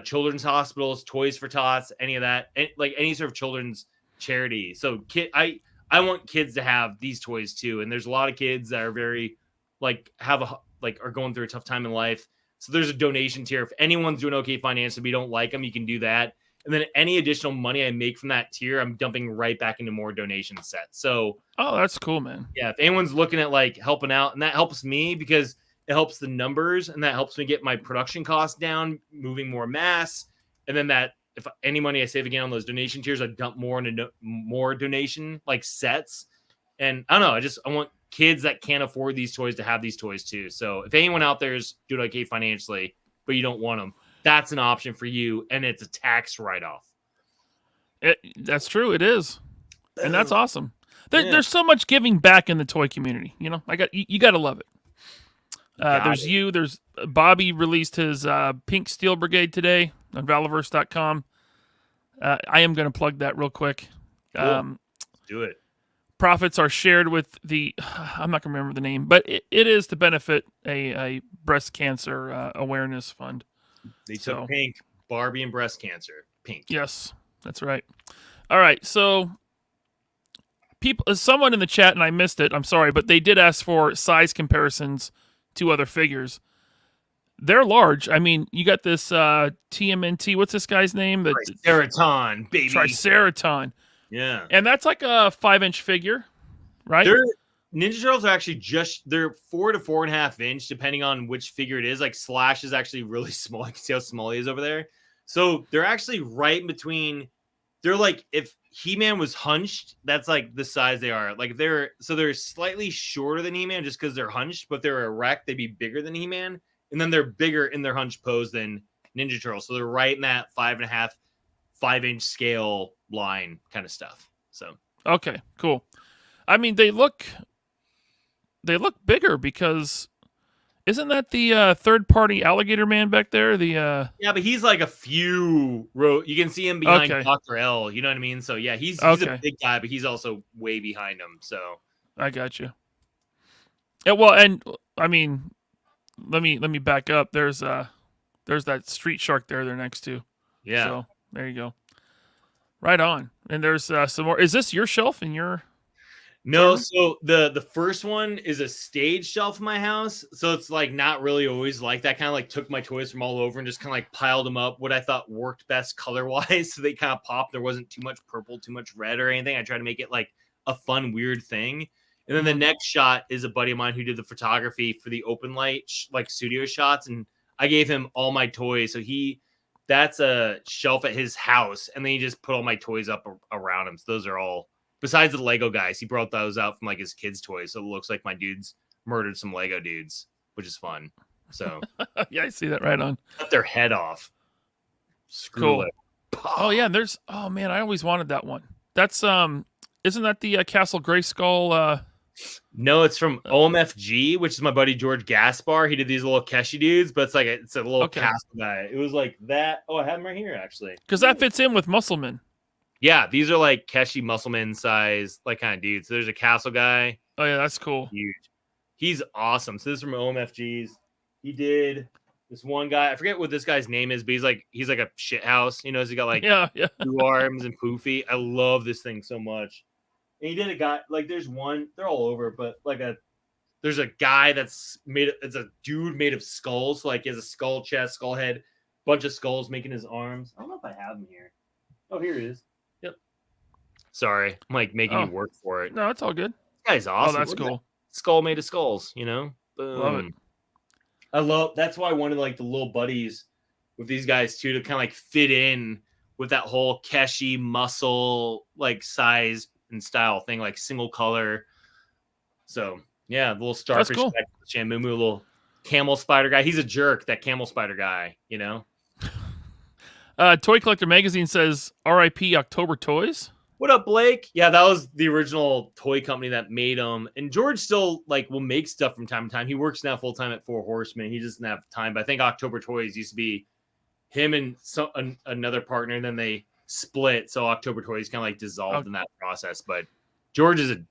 Speaker 2: children's hospitals, Toys for Tots, any of that, like any sort of children's charity. So I want kids to have these toys too. And there's a lot of kids that are very are going through a tough time in life. So there's a donation tier. If anyone's doing okay financially, but you don't like them, you can do that. And then any additional money I make from that tier, I'm dumping right back into more donation sets. So,
Speaker 1: that's cool, man.
Speaker 2: Yeah, if anyone's looking at like helping out, and that helps me because it helps the numbers and that helps me get my production costs down, moving more mass. And then that if any money I save again on those donation tiers, I dump more into more donation like sets. And I don't know, I want kids that can't afford these toys to have these toys too. So if anyone out there is doing okay financially, but you don't want them, that's an option for you, and it's a tax write-off.
Speaker 1: That's true. It is, and that's awesome. There's so much giving back in the toy community. You got to love it. There's Bobby released his Pink Steel Brigade today on Valaverse.com. I am going to plug that real quick.
Speaker 2: Cool. Do it.
Speaker 1: Profits are shared with I'm not going to remember the name, but it is to benefit a breast cancer awareness fund.
Speaker 2: They took Pink, Barbie, and breast cancer. Pink.
Speaker 1: Yes, that's right. All right, so someone in the chat, and I missed it, I'm sorry, but they did ask for size comparisons to other figures. They're large. I mean, you got this TMNT, what's this guy's name?
Speaker 2: Triceraton, baby.
Speaker 1: Triceraton.
Speaker 2: Yeah.
Speaker 1: And that's like a 5-inch figure, right?
Speaker 2: Ninja Turtles are actually they're 4 to 4.5 inch, depending on which figure it is. Like Slash is actually really small. I can see how small he is over there. So they're actually right in between. They're like, if He-Man was hunched, that's like the size they are. Like they're slightly shorter than He-Man just because they're hunched, but they're erect. They'd be bigger than He-Man. And then they're bigger in their hunch pose than Ninja Turtles. So they're right in that 5.5, 5-inch scale line kind of stuff. So
Speaker 1: okay, cool. I mean, they look bigger because isn't that the third-party alligator man back there? Yeah,
Speaker 2: but he's like a few you can see him behind Dr. L. You know what I mean? So yeah, he's a big guy, but he's also way behind him. So
Speaker 1: I got you. Yeah, well, and I mean, let me back up. There's that street shark there. They're next to.
Speaker 2: Yeah.
Speaker 1: So there you go. Right on. And there's some more. Is this your shelf in your?
Speaker 2: No, so the first one is a stage shelf in my house. So it's like not really always like that. Kind of like took my toys from all over and just kind of like piled them up what I thought worked best color-wise. So they kind of popped. There wasn't too much purple, too much red or anything. I tried to make it like a fun, weird thing. And then the next shot is a buddy of mine who did the photography for the open light, like studio shots. And I gave him all my toys. So that's a shelf at his house. And then he just put all my toys up around him. So those are all, besides the Lego guys, he brought those out from like his kids' toys. So it looks like my dudes murdered some Lego dudes, which is fun. So
Speaker 1: yeah, I see that right on.
Speaker 2: Cut their head off.
Speaker 1: Cool. Oh yeah, oh man, I always wanted that one. That's isn't that the Castle Grayskull?
Speaker 2: No, it's from OMFG, which is my buddy George Gaspar. He did these little Keshi dudes, but it's a little castle guy. It was like that. Oh, I have him right here actually.
Speaker 1: Because that fits in with Muscleman.
Speaker 2: Yeah, these are like Keshi Muscleman size, like kind of dudes. So there's a castle guy.
Speaker 1: Oh yeah, that's cool.
Speaker 2: Huge. He's awesome. So this is from OMFGs. He did this one guy. I forget what this guy's name is, but he's like a shit house. You know, he's got like two arms and poofy. I love this thing so much. And he did a guy like there's one. They're all over, but there's a guy it's a dude made of skulls. So like he has a skull chest, skull head, bunch of skulls making his arms. I don't know if I have him here. Oh, here he is. Yep. Sorry, I'm like making you work for it.
Speaker 1: No, it's all good.
Speaker 2: This guy's awesome.
Speaker 1: Oh, that's cool.
Speaker 2: Skull made of skulls. You know, boom.
Speaker 1: Love it.
Speaker 2: That's why I wanted like the little buddies with these guys too to kind of like fit in with that whole Keshi muscle like size and style thing, like single color. So yeah, the little starfish
Speaker 1: cool.
Speaker 2: guy, Shamumu, little camel spider guy. He's a jerk, that camel spider guy, you know.
Speaker 1: Toy Collector Magazine says R.I.P. October Toys.
Speaker 2: What up, Blake? Yeah, that was the original toy company that made them. And George still like will make stuff from time to time. He works now full time at Four Horsemen. He doesn't have time, but I think October Toys used to be him and another partner, and then they split. So October Toys kind of like dissolved in that process. But George is a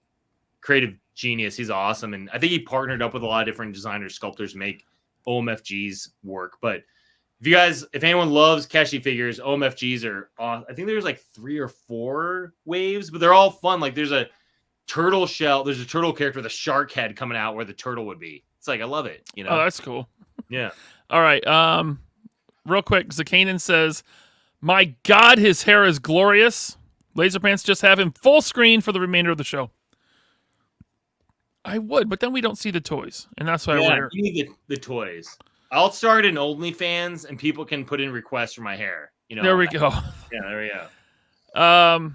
Speaker 2: creative genius. He's awesome, and I think he partnered up with a lot of different designers, sculptors to make OMFG's work. But if anyone loves Keshi figures, OMFGs are awesome. I think there's like 3 or 4 waves, but they're all fun. Like there's a turtle shell, there's a turtle character with a shark head coming out where the turtle would be. It's like, I love it. You know?
Speaker 1: Oh, that's cool.
Speaker 2: Yeah.
Speaker 1: All right. Real quick, Zakanan says, my God, his hair is glorious. Laser Pants, just have him full screen for the remainder of the show. I would, but then we don't see the toys, and that's why I wear.
Speaker 2: You need the toys. I'll start an OnlyFans, and people can put in requests for my hair. You know,
Speaker 1: there we go.
Speaker 2: Yeah, there we go.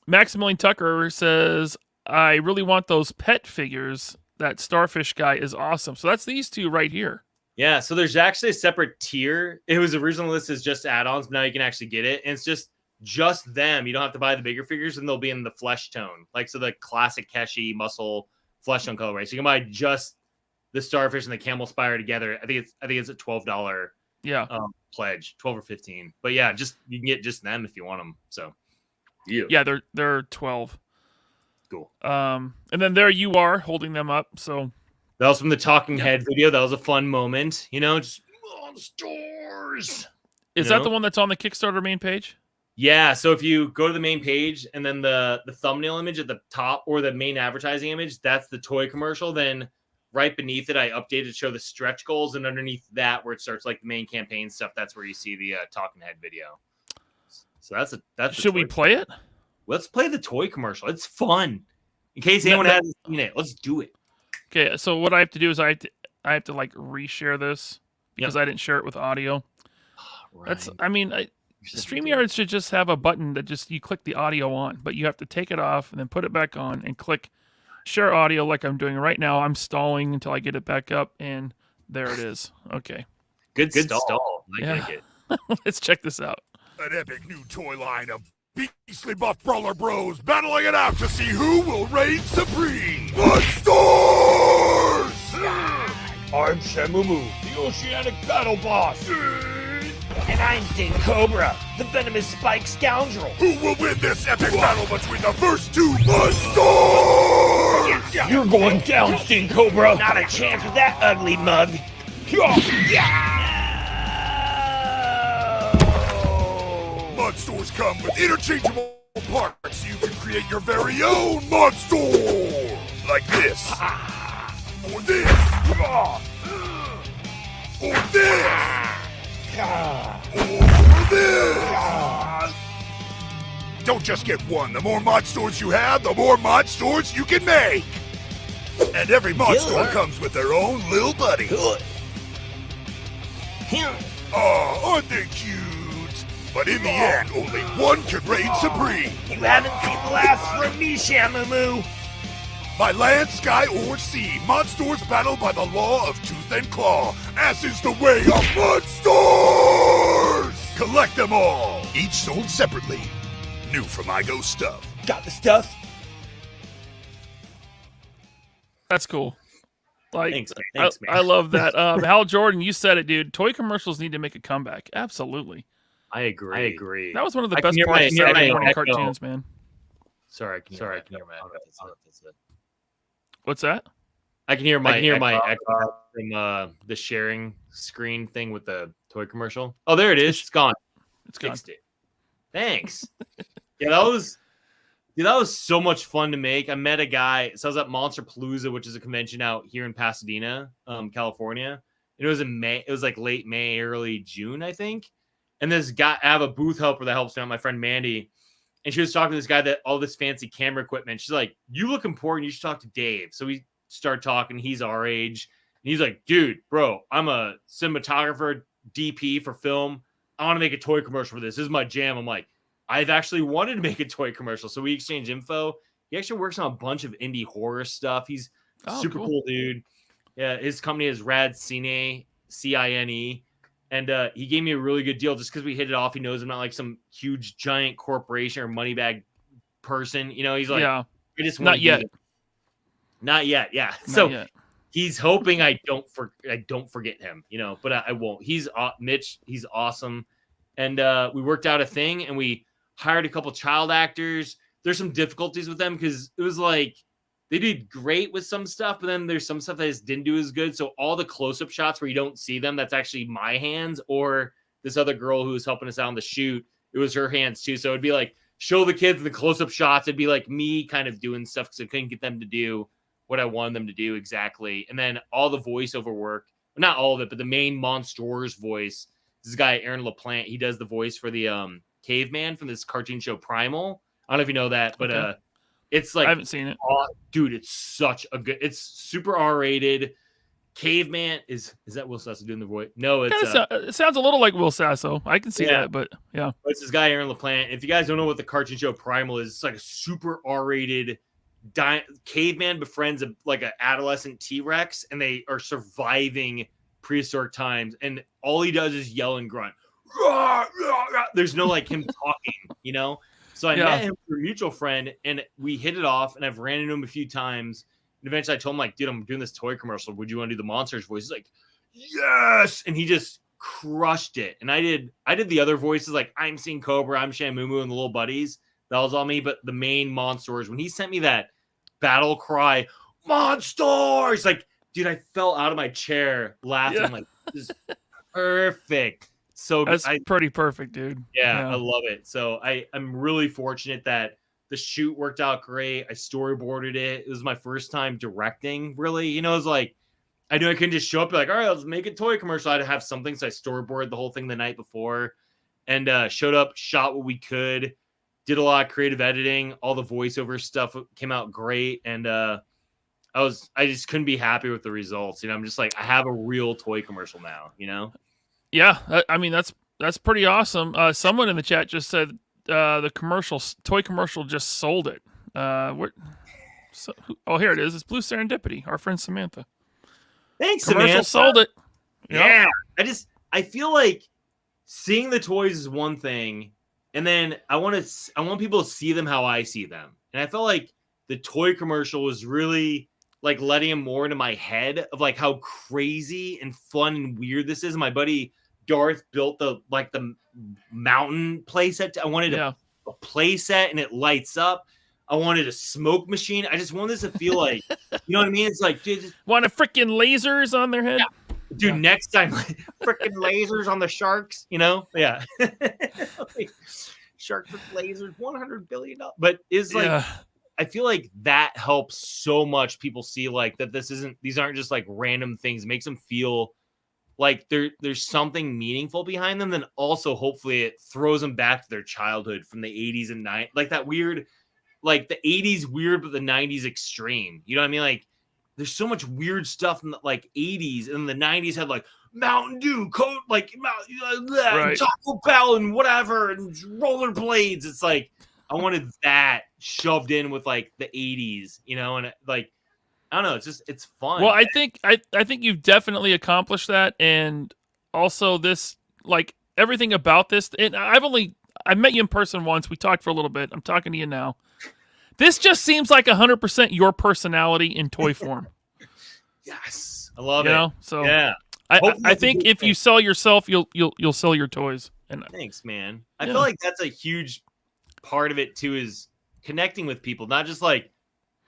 Speaker 1: Maximilian Tucker says, I really want those pet figures. That starfish guy is awesome. So that's these two right here.
Speaker 2: Yeah, so there's actually a separate tier. It was originally listed as just add-ons, but now you can actually get it. And it's just them. You don't have to buy the bigger figures, and they'll be in the flesh tone. Like, so the classic Keshi muscle flesh tone colorway. So you can buy just the starfish and the camel spire together. I think it's a $12 pledge, 12 or 15. But yeah, you can get just them if you want them. So
Speaker 1: yeah, they're 12.
Speaker 2: Cool.
Speaker 1: And then there you are holding them up. So
Speaker 2: that was from the Talking Head video. That was a fun moment. You know, just Monstors.
Speaker 1: Is that the one that's on the Kickstarter main page?
Speaker 2: Yeah. So if you go to the main page and then the thumbnail image at the top or the main advertising image, that's the toy commercial. Then right beneath it, I updated to show the stretch goals. And underneath that, where it starts like the main campaign stuff, that's where you see the Talking Head video. So that's
Speaker 1: Should we play it?
Speaker 2: Let's play the toy commercial. It's fun. In case anyone hasn't seen it, let's do it.
Speaker 1: Okay, so what I have to do is I have to like reshare this because I didn't share it with audio. Right. StreamYard should just have a button that you click the audio on, but you have to take it off and then put it back on and click share audio like I'm doing right now. I'm stalling until I get it back up, and there it is. Okay.
Speaker 2: Good stall. I like it.
Speaker 1: Let's check this out.
Speaker 3: An epic new toy line of beastly buff brawler bros battling it out to see who will reign supreme. Monsters! I'm Shamumu, the oceanic battle boss.
Speaker 4: And I'm Sting Cobra, the venomous spike scoundrel.
Speaker 3: Who will win this epic battle between the first two monsters?
Speaker 4: You're going down, Sting Cobra. Not a chance with that ugly mug.
Speaker 3: Monsters come with interchangeable parts so you can create your very own monster. Like this. Or this. Or this. Or this. Don't just get one. The more monsters you have, the more monsters you can make. And every monster comes with their own little buddy. Aren't they cute? But in the end, only one can reign supreme.
Speaker 4: You haven't seen the last from me, Shamumu.
Speaker 3: By land, sky, or sea, monsters battle by the law of tooth and claw, as is the way of monsters! Collect them all, each sold separately. New from IGO Stuff.
Speaker 4: Got the stuff?
Speaker 1: That's cool. Like,
Speaker 2: Thanks, man.
Speaker 1: I love that. Hal Jordan, you said it, dude. Toy commercials need to make a comeback. Absolutely.
Speaker 2: I agree.
Speaker 1: That was one of the best parts of Saturday morning cartoons, man.
Speaker 2: Sorry, I can hear my
Speaker 1: What's that?
Speaker 2: I can hear my echo from the sharing screen thing with the toy commercial. Oh, there it is. It's gone.
Speaker 1: It's gone.
Speaker 2: Fixed it. Thanks. Yeah, that was so much fun to make. I met a guy. So I was at Monster Palooza, which is a convention out here in Pasadena, California. It was in May. It was like late May, early June, I think. And this guy, I have a booth helper that helps me out, my friend Mandy. And she was talking to this guy that all this fancy camera equipment. She's like, "You look important. You should talk to Dave." So we start talking. He's our age. he's like, dude, bro, I'm a cinematographer, DP for film. I want to make a toy commercial for this. This is my jam. I'm like, I've actually wanted to make a toy commercial. So we exchange info. He actually works on a bunch of indie horror stuff. He's super cool dude. Yeah, his company is Rad Cine, Cine. And he gave me a really good deal just because we hit it off. He knows I'm not like some huge giant corporation or money bag person. You know, he's like, I just want
Speaker 1: not yet.
Speaker 2: Not yet. Yeah.
Speaker 1: Not
Speaker 2: so
Speaker 1: yet.
Speaker 2: He's hoping I don't forget him, you know, but I won't. He's Mitch. He's awesome. And we worked out a thing and we hired a couple child actors. There's some difficulties with them because it was like they did great with some stuff, but then there's some stuff that just didn't do as good. So all the close-up shots where you don't see them, that's actually my hands or this other girl who was helping us out on the shoot. It was her hands too. So it'd be like show the kids the close-up shots. It'd be like me kind of doing stuff because I couldn't get them to do what I wanted them to do exactly. And then all the voiceover work, not all of it, but the main Monstors voice, this guy, Aaron LaPlante, he does the voice for the caveman from this cartoon show Primal. I don't know if you know that, but it's like,
Speaker 1: I haven't seen it.
Speaker 2: Dude, it's such a good, it's super R-rated. Caveman is that Will Sasso doing the voice? No, it's
Speaker 1: it sounds a little like Will Sasso. I can see that, but yeah.
Speaker 2: It's this guy, Aaron LaPlante. If you guys don't know what the cartoon show Primal is, it's like a super R-rated caveman befriends an adolescent T-Rex, and they are surviving prehistoric times, and all he does is yell and grunt. Rah, rah, rah. There's no like him talking, you know. So I met him through a mutual friend, and we hit it off, and I've ran into him a few times. And eventually I told him, like, dude, I'm doing this toy commercial. Would you want to do the Monsters voice? He's like, yes. And he just crushed it. And I did the other voices, like I'm seeing Cobra, I'm Shamumu, and the little buddies. That was all me. But the main Monsters, when he sent me that battle cry, Monsters, like, dude, I fell out of my chair laughing. Like, this is perfect. So
Speaker 1: that's pretty perfect, dude.
Speaker 2: Yeah, I love it. So I'm really fortunate that the shoot worked out great. I storyboarded it. It was my first time directing, really. You know, it was like, I knew I couldn't just show up and be like, all right, let's make a toy commercial. I had to have something. So I storyboarded the whole thing the night before and showed up, shot what we could, did a lot of creative editing. All the voiceover stuff came out great. And I just couldn't be happy with the results. You know, I'm just like, I have a real toy commercial now, you know?
Speaker 1: Yeah. I mean, that's pretty awesome. Someone in the chat just said the toy commercial just sold it. Here it is. It's Blue Serendipity, our friend Samantha.
Speaker 2: Thanks,
Speaker 1: Commercial
Speaker 2: Samantha.
Speaker 1: sold it.
Speaker 2: Yeah. I feel like seeing the toys is one thing, and then I want people to see them how I see them. And I felt like the toy commercial was really like letting him more into my head of like how crazy and fun and weird this is. And my buddy Darth built the mountain playset. I wanted a playset and it lights up. I wanted a smoke machine. I just wanted this to feel like, you know what I mean? It's like, dude,
Speaker 1: want a freaking lasers on their head?
Speaker 2: Yeah. Dude, next time, freaking lasers on the sharks, you know? Yeah. Sharks with lasers, $100 billion. But it's like, I feel like that helps so much people see like that these aren't just like random things. It makes them feel like there's something meaningful behind them. Then also, hopefully, it throws them back to their childhood from the 80s and 90s. Like that weird, like the 80s weird, but the 90s extreme. You know what I mean? Like there's so much weird stuff in the like 80s, and the 90s had like Mountain Dew, coat, like Taco Bell and whatever, and rollerblades. It's like I wanted that shoved in with like the 80s, you know, and like I don't know, it's fun.
Speaker 1: Well, I think you've definitely accomplished that, and also this, like everything about this. And I met you in person once. We talked for a little bit. I'm talking to you now. This just seems like 100% your personality in toy form.
Speaker 2: Yes, I love
Speaker 1: it.
Speaker 2: You know,
Speaker 1: so
Speaker 2: yeah.
Speaker 1: I think if you sell yourself, you'll sell your toys. And
Speaker 2: thanks, man. I feel like that's a huge part of it too, is connecting with people, not just like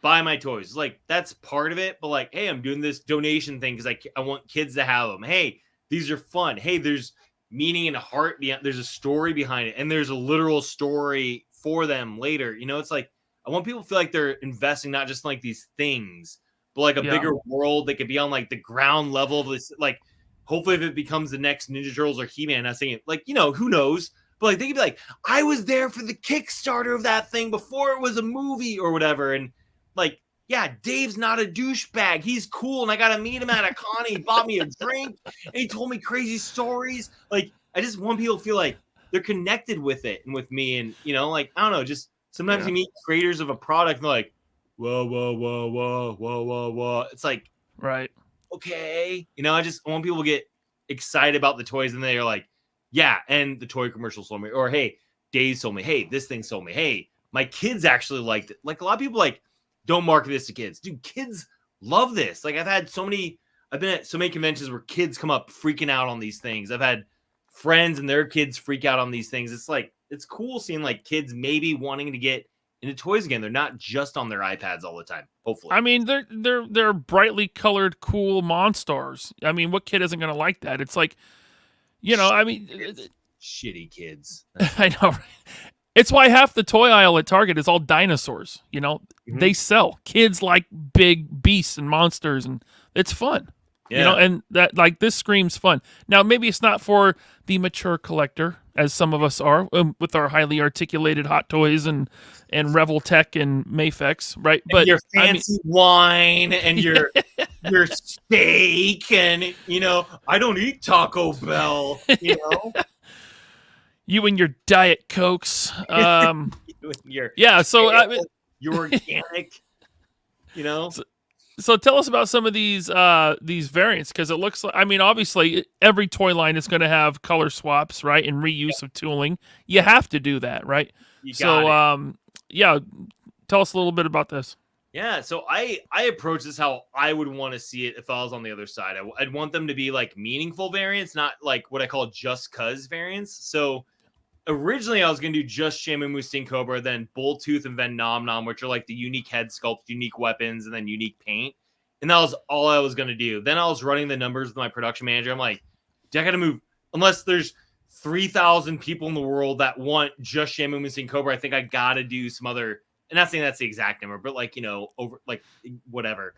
Speaker 2: buy my toys. Like that's part of it, but like, hey, I'm doing this donation thing because I want kids to have them. Hey, these are fun. Hey, there's meaning and heart. There's a story behind it, and there's a literal story for them later. You know, it's like I want people to feel like they're investing not just in, like these things, but like a bigger world. They could be on like the ground level of this. Like, hopefully, if it becomes the next Ninja Turtles or He-Man, not saying it, like, you know, who knows. But like they could be like, I was there for the Kickstarter of that thing before it was a movie or whatever. And like yeah, Dave's not a douchebag. He's cool, and I got to meet him at a con. He bought me a drink, and he told me crazy stories. Like, I just want people to feel like they're connected with it and with me. And, you know, like, I don't know, just sometimes you meet creators of a product and they're like, whoa, whoa, whoa, whoa, whoa, whoa, whoa. It's like,
Speaker 1: Right.
Speaker 2: okay. You know, I want people to get excited about the toys and they're like, yeah, and the toy commercial sold me. Or, hey, Dave sold me. Hey, this thing sold me. Hey, my kids actually liked it. Like, a lot of people like, don't market this to kids. Dude, kids love this. Like, I've been at so many conventions where kids come up freaking out on these things. I've had friends and their kids freak out on these things. It's like, it's cool seeing like kids maybe wanting to get into toys again. They're not just on their iPads all the time. Hopefully.
Speaker 1: I mean, they're brightly colored, cool Monstars. I mean, what kid isn't going to like that? It's like, you know, I mean,
Speaker 2: shitty kids.
Speaker 1: I know. Right? It's why half the toy aisle at Target is all dinosaurs. You know, they sell. Kids like big beasts and monsters, and it's fun.
Speaker 2: Yeah.
Speaker 1: You know, and that, like, this screams fun. Now, maybe it's not for the mature collector, as some of us are, with our highly articulated hot toys and Revel Tech and Mafex, right?
Speaker 2: But your fancy wine and your steak, and, you know, I don't eat Taco Bell, you know.
Speaker 1: You and your Diet Cokes.
Speaker 2: Your organic, you know.
Speaker 1: So tell us about some of these variants, because it looks like, I mean, obviously every toy line is going to have color swaps, right, and reuse of tooling. You have to do that, right? Yeah, tell us a little bit about this.
Speaker 2: Yeah, so I approach this how I would want to see it if I was on the other side. I'd want them to be like meaningful variants, not like what I call just cuz variants. So originally I was going to do just Shamumu Sting Cobra, then Bulltooth, and then Nom Nom, which are like the unique head sculpt, unique weapons, and then unique paint. And that was all I was going to do. Then I was running the numbers with my production manager. I'm like, I got to move. Unless there's 3,000 people in the world that want just Shamumu Sting Cobra, I think I got to do some other, and not saying that's the exact number, but like, you know, over like whatever.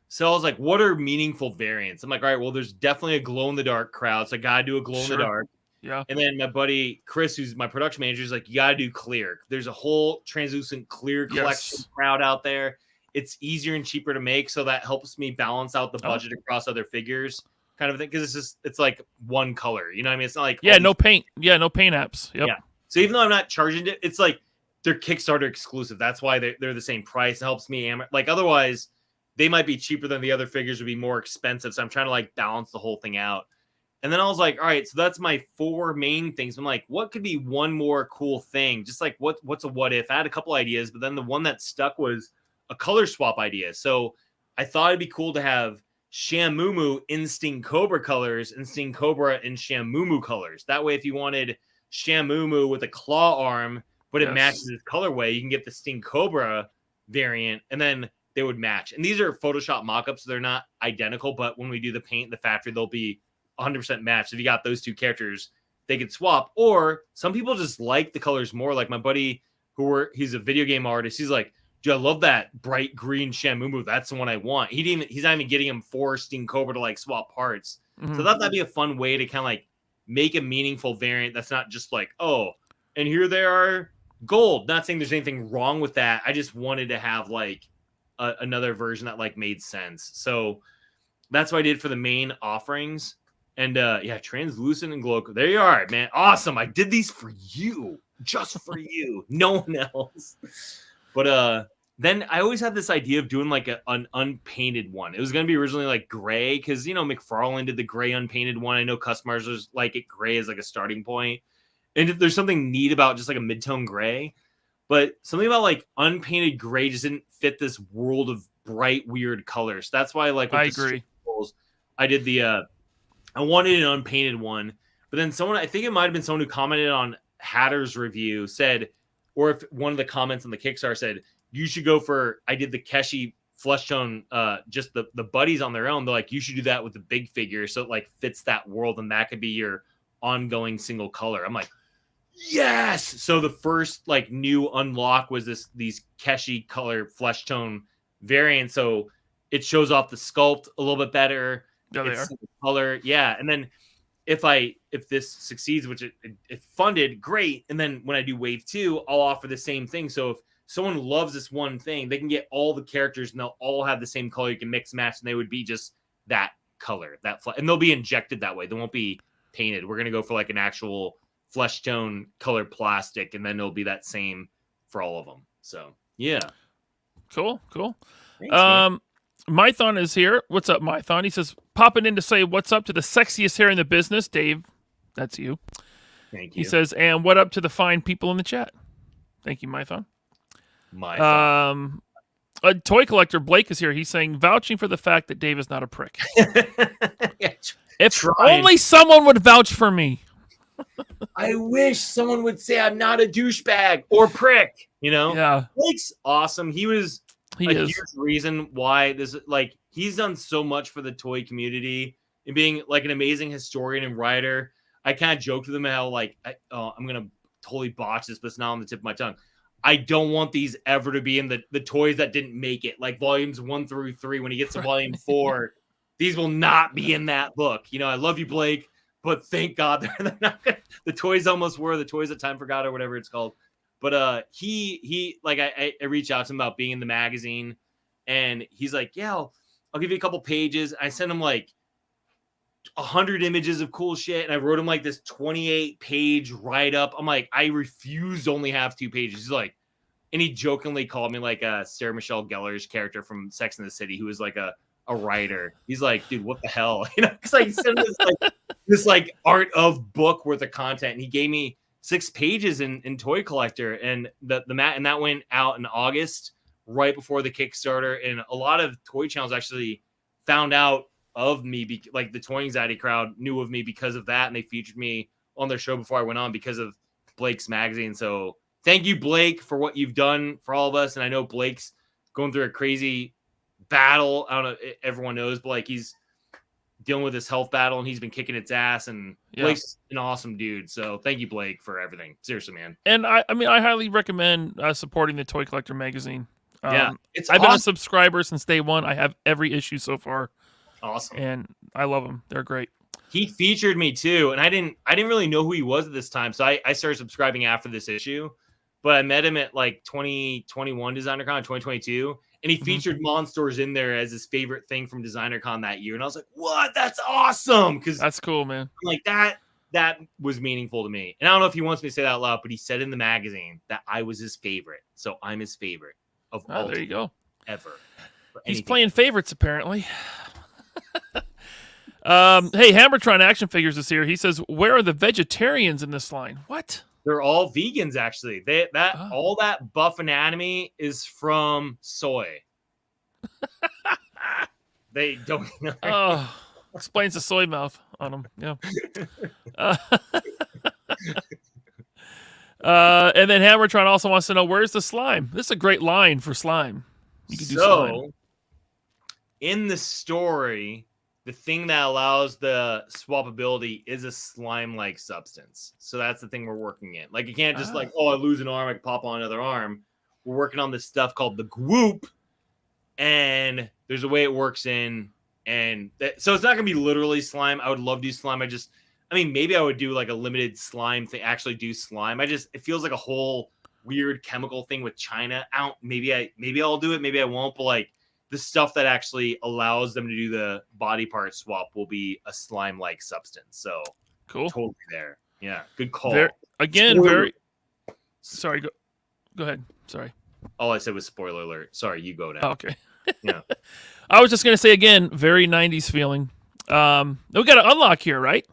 Speaker 2: So I was like, what are meaningful variants? I'm like, all right, well, there's definitely a glow in the dark crowd. So I got to do a glow in the dark.
Speaker 1: Yeah.
Speaker 2: And then my buddy Chris, who's my production manager, is like, you gotta do clear. There's a whole translucent clear collection crowd out there. It's easier and cheaper to make, so that helps me balance out the budget across other figures, kind of thing. Because it's like one color. You know what I mean? It's not like
Speaker 1: no paint. Yeah, no paint apps. Yep.
Speaker 2: Yeah. So even though I'm not charging it, it's like they're Kickstarter exclusive. That's why they're the same price. It helps me like otherwise they might be cheaper than the other figures, would be more expensive. So I'm trying to like balance the whole thing out. And then I was like, all right, so that's my 4 main things. I'm like, what could be one more cool thing? Just like what's a what if? I had a couple ideas, but then the one that stuck was a color swap idea. So I thought it'd be cool to have Shamumu in Sting Cobra colors and Sting Cobra in Shamumu colors. That way, if you wanted Shamumu with a claw arm, but it matches his colorway, you can get the Sting Cobra variant, and then they would match. And these are Photoshop mock-ups, so they're not identical, but when we do the paint in the factory, they'll be 100% matched. If you got those 2 characters, they could swap. Or some people just like the colors more. Like my buddy he's a video game artist. He's like, dude, I love that bright green Shamumu. That's the one I want. He's not even getting him 4 Sting Cobra to like swap parts. Mm-hmm. So that'd be a fun way to kind of like make a meaningful variant. That's not just like, oh, and here they are gold. Not saying there's anything wrong with that. I just wanted to have like another version that like made sense. So that's what I did for the main offerings. And translucent and glow. There you are, man. Awesome. I did these for you, just for you, no one else. But then I always had this idea of doing like an unpainted one. It was going to be originally like gray because, you know, McFarlane did the gray unpainted one. I know customers like it gray as like a starting point. And if there's something neat about just like a mid-tone gray, but something about like unpainted gray just didn't fit this world of bright, weird colors. That's why I agree. I did I wanted an unpainted one, but then I think it might have been someone who commented on Hatter's review said, or if one of the comments on the Kickstarter said, you should go for, I did the Keshi flesh tone, just the buddies on their own. They're like, you should do that with the big figure. So it like fits that world. And that could be your ongoing single color. I'm like, yes. So the first like new unlock was these Keshi color flesh tone variants. So it shows off the sculpt a little bit better. It's color, and then if this succeeds, which it funded, great. And then when I do wave 2, I'll offer the same thing. So if someone loves this one thing, they can get all the characters and they'll all have the same color. You can mix and match, and they would be just that color, and they'll be injected that way. They won't be painted. We're gonna go for like an actual flesh tone color plastic, and then it'll be that same for all of them. So yeah,
Speaker 1: Cool.
Speaker 2: thanks, man.
Speaker 1: Mython is here. What's up, Mython? He says, popping in to say what's up to the sexiest hair in the business, Dave. That's you.
Speaker 2: Thank you.
Speaker 1: He says, and what up to the fine people in the chat? Thank you, Mython.
Speaker 2: My thought.
Speaker 1: A toy collector, Blake, is here. He's saying, vouching for the fact that Dave is not a prick.
Speaker 2: Yeah,
Speaker 1: If
Speaker 2: trying.
Speaker 1: only someone would vouch for me.
Speaker 2: I wish someone would say I'm not a douchebag or prick. You know,
Speaker 1: Yeah,
Speaker 2: Blake's awesome. He was
Speaker 1: he
Speaker 2: a
Speaker 1: is.
Speaker 2: huge reason why this, like, he's done so much for the toy community and being like an amazing historian and writer. I kind of joked with him how like I'm gonna totally botch this, but it's not on the tip of my tongue. I don't want these ever to be in the toys that didn't make it, like volumes 1 through 3. When he gets to volume 4, these will not be in that book. You know, I love you, Blake, but thank God they're not gonna, the toys almost were, the toys that time forgot or whatever it's called. But he like I reached out to him about being in the magazine, and he's like, yeah, I'll give you a couple pages. I sent him like 100 images of cool shit, and I wrote him like this 28-page write-up. I'm like, I refuse to only have 2 pages. He's like, and he jokingly called me like a Sarah Michelle Gellar's character from Sex and the City, who was like a writer. He's like, dude, what the hell? You know, because I sent him this art of book worth of content, and he gave me 6 pages in Toy Collector, and that went out in August, right before the Kickstarter, and a lot of toy channels actually found out of me, like the Toy Anxiety crowd knew of me because of that, and they featured me on their show before I went on because of Blake's magazine. So thank you, Blake, for what you've done for all of us. And I know Blake's going through a crazy battle. I don't know if everyone knows, but like he's dealing with this health battle, and he's been kicking its ass, and Blake's an awesome dude. So thank you, Blake, for everything. Seriously, man.
Speaker 1: And I mean, I highly recommend supporting the Toy Collector magazine.
Speaker 2: I've
Speaker 1: been a subscriber since day one. I have every issue so far.
Speaker 2: Awesome.
Speaker 1: And I love them. They're great.
Speaker 2: He featured me too, and I didn't really know who he was at this time, so I started subscribing after this issue. But I met him at like 2021 DesignerCon, 2022, and he featured Monstors in there as his favorite thing from DesignerCon that year. And I was like, "What? That's awesome!" Because
Speaker 1: that's cool, man.
Speaker 2: Like that was meaningful to me. And I don't know if he wants me to say that out loud, but he said in the magazine that I was his favorite, so I'm his favorite of all.
Speaker 1: There you go.
Speaker 2: Ever.
Speaker 1: He's playing favorites apparently. Hey, Hammertron Action Figures is here. He says, "Where are the vegetarians in this line?" What?
Speaker 2: They're all vegans, actually. All that buff anatomy is from soy. They don't.
Speaker 1: Oh, explains the soy mouth on them. Yeah. And then Hammertron also wants to know, where's the slime? This is a great line for slime. You could do slime.
Speaker 2: In the story, the thing that allows the swappability is a slime-like substance. So that's the thing we're working in. Like, you can't just I lose an arm, I can pop on another arm. We're working on this stuff called the Gwoop, and there's a way it works in. So it's not going to be literally slime. I would love to do slime. Maybe I would do like a limited slime thing, actually do slime. It feels like a whole weird chemical thing with China. Maybe I'll do it, maybe I won't, but like, the stuff that actually allows them to do the body part swap will be a slime-like substance. So
Speaker 1: cool.
Speaker 2: Totally there. Yeah. Good call.
Speaker 1: Sorry. Go ahead. Sorry.
Speaker 2: All I said was spoiler alert. Sorry, you go now.
Speaker 1: Oh, okay.
Speaker 2: Yeah.
Speaker 1: I was just going to say again, very 90s feeling. We got to unlock here, right?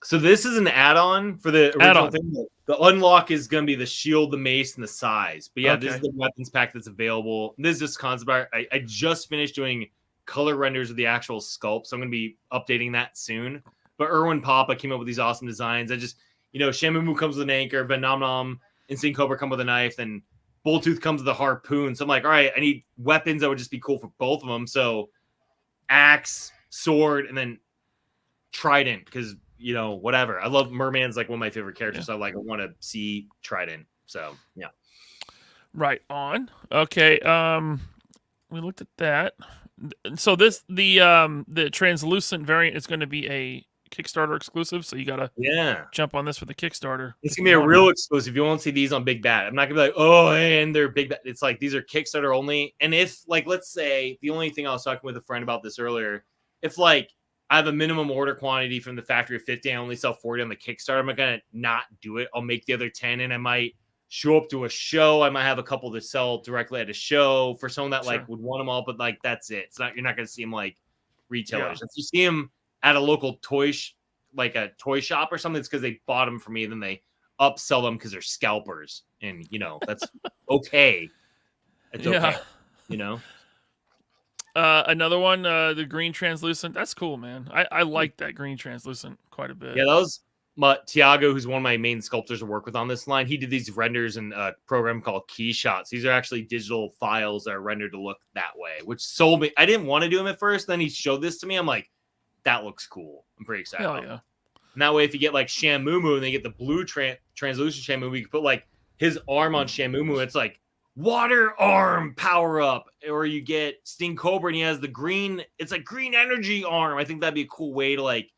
Speaker 2: So this is an add-on for the original thing. The unlock is going to be the shield, the mace, and the size. But yeah, This is the weapons pack that's available. This is just concept art. I just finished doing color renders of the actual sculpt, so I'm going to be updating that soon. But Erwin Papa came up with these awesome designs. Shamumu comes with an anchor, Venom and Sin Cobra come with a knife, and Bulltooth comes with a harpoon. So I'm like, all right, I need weapons that would just be cool for both of them. So axe, sword, and then trident, because whatever. I love Merman's like one of my favorite characters. So I want to see Trident. So yeah.
Speaker 1: Right on. Okay. We looked at that. So the translucent variant is going to be Kickstarter exclusive, so you gotta jump on this for the Kickstarter.
Speaker 2: It's gonna be a real exclusive. You won't see these on Big Bad. I'm not gonna be like, oh, hey, and they're Big Bad. It's like these are Kickstarter only. And if, like, let's say the only thing I was talking with a friend about this earlier, if like I have a minimum order quantity from the factory of 50, I only sell 40 on the Kickstarter, I'm not gonna not do it. I'll make the other 10, and I might show up to a show. I might have a couple to sell directly at a show for someone that like would want them all, but like that's it. It's not, you're not gonna see them like retailers. If you see them at a local like a toy shop or something, it's because they bought them from me, then they upsell them because they're scalpers, and you know that's okay. It's okay, you know.
Speaker 1: Another one, the green translucent. That's cool, man. I like that green translucent quite a bit.
Speaker 2: Yeah, that was Tiago, who's one of my main sculptors to work with on this line. He did these renders in a program called Key Shots. These are actually digital files that are rendered to look that way, which sold me. I didn't want to do them at first. Then he showed this to me. I'm like, that looks cool. I'm pretty excited.
Speaker 1: Hell yeah.
Speaker 2: And that way, if you get like Shamumu and they get the blue translucent Shamumu, you can put like his arm on Shamumu. It's like water arm power up. Or you get Sting Cobra and he has the green. It's like green energy arm. I think that'd be a cool way to like,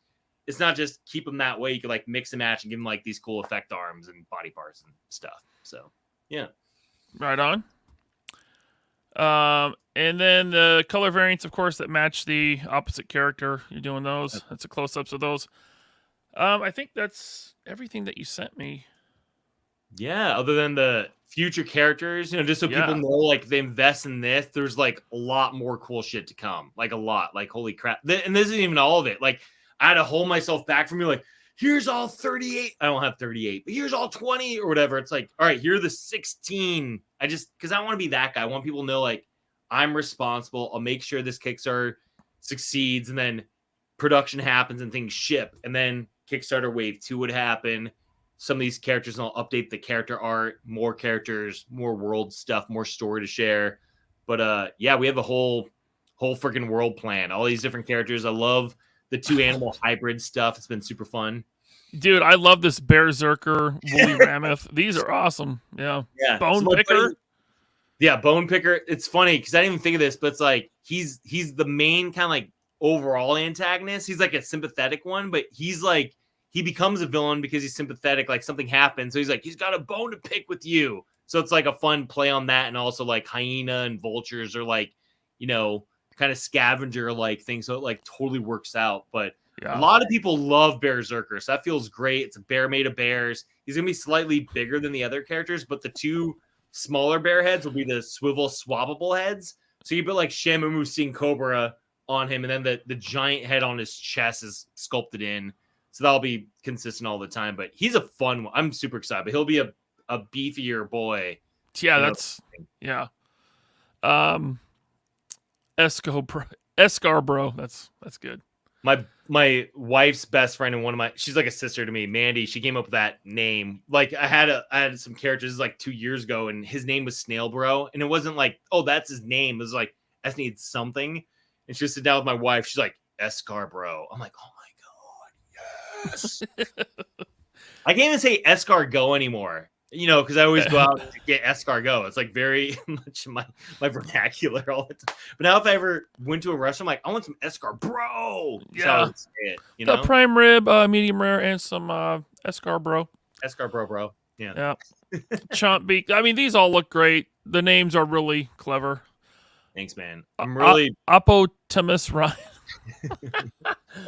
Speaker 2: it's not just keep them that way. You could like mix and match and give them like these cool effect arms and body parts and stuff. So, yeah.
Speaker 1: Right on. And then the color variants, of course, that match the opposite character. You're doing those. That's a close-ups of those. I think that's everything that you sent me.
Speaker 2: Yeah, other than the future characters, you know, just so people know, like, they invest in this, there's like a lot more cool shit to come. Like a lot. Like, holy crap. And this isn't even all of it. Like, I had to hold myself back from you, like, here's all 38. I don't have 38, but here's all 20 or whatever. It's like, all right, here are the 16. Because I want to be that guy. I want people to know, like, I'm responsible. I'll make sure this Kickstarter succeeds, and then production happens and things ship. And then Kickstarter Wave 2 would happen. Some of these characters, and I'll update the character art, more characters, more world stuff, more story to share. But yeah, we have a whole freaking world plan. All these different characters. I love the 2 animal hybrid stuff. It's been super fun.
Speaker 1: Dude, I love this Berserker, Woolly Mammoth. These are awesome. Yeah. Bone Picker.
Speaker 2: Yeah, Bone Picker. It's funny because I didn't even think of this, but it's like he's the main kind of like overall antagonist. He's like a sympathetic one, but he's like, he becomes a villain because he's sympathetic. Like something happens. So he's like, he's got a bone to pick with you. So it's like a fun play on that. And also like hyena and vultures are like, you know, kind of scavenger like thing. So it like totally works out. But a lot of people love Berserker. So that feels great. It's a bear made of bears. He's going to be slightly bigger than the other characters, but the 2 smaller bear heads will be the swivel swappable heads. So you put like Shamumu Sting Cobra on him, and then the giant head on his chest is sculpted in. So that'll be consistent all the time. But he's a fun one. I'm super excited. But he'll be a beefier boy.
Speaker 1: Yeah, that's Escarbro. That's good.
Speaker 2: My wife's best friend and she's like a sister to me, Mandy. She came up with that name. Like I had some characters like 2 years ago, and his name was Snail Bro, and it wasn't like, oh, that's his name. It was like, I just need something. And she was sitting down with my wife. She's like, Escarbro. I'm like, oh my god, yes. I can't even say escargot anymar. You know, because I always go out to get escargot. It's like very much my vernacular all the time. But now if I ever went to a restaurant, I'm like, I want some escarbro.
Speaker 1: Yeah.
Speaker 2: You know?
Speaker 1: Got prime rib, medium rare, and some escarbro.
Speaker 2: Escarbro, bro. Yeah.
Speaker 1: Chomp beak. I mean, these all look great. The names are really clever.
Speaker 2: Thanks, man. I'm really
Speaker 1: Opotamus Rhine.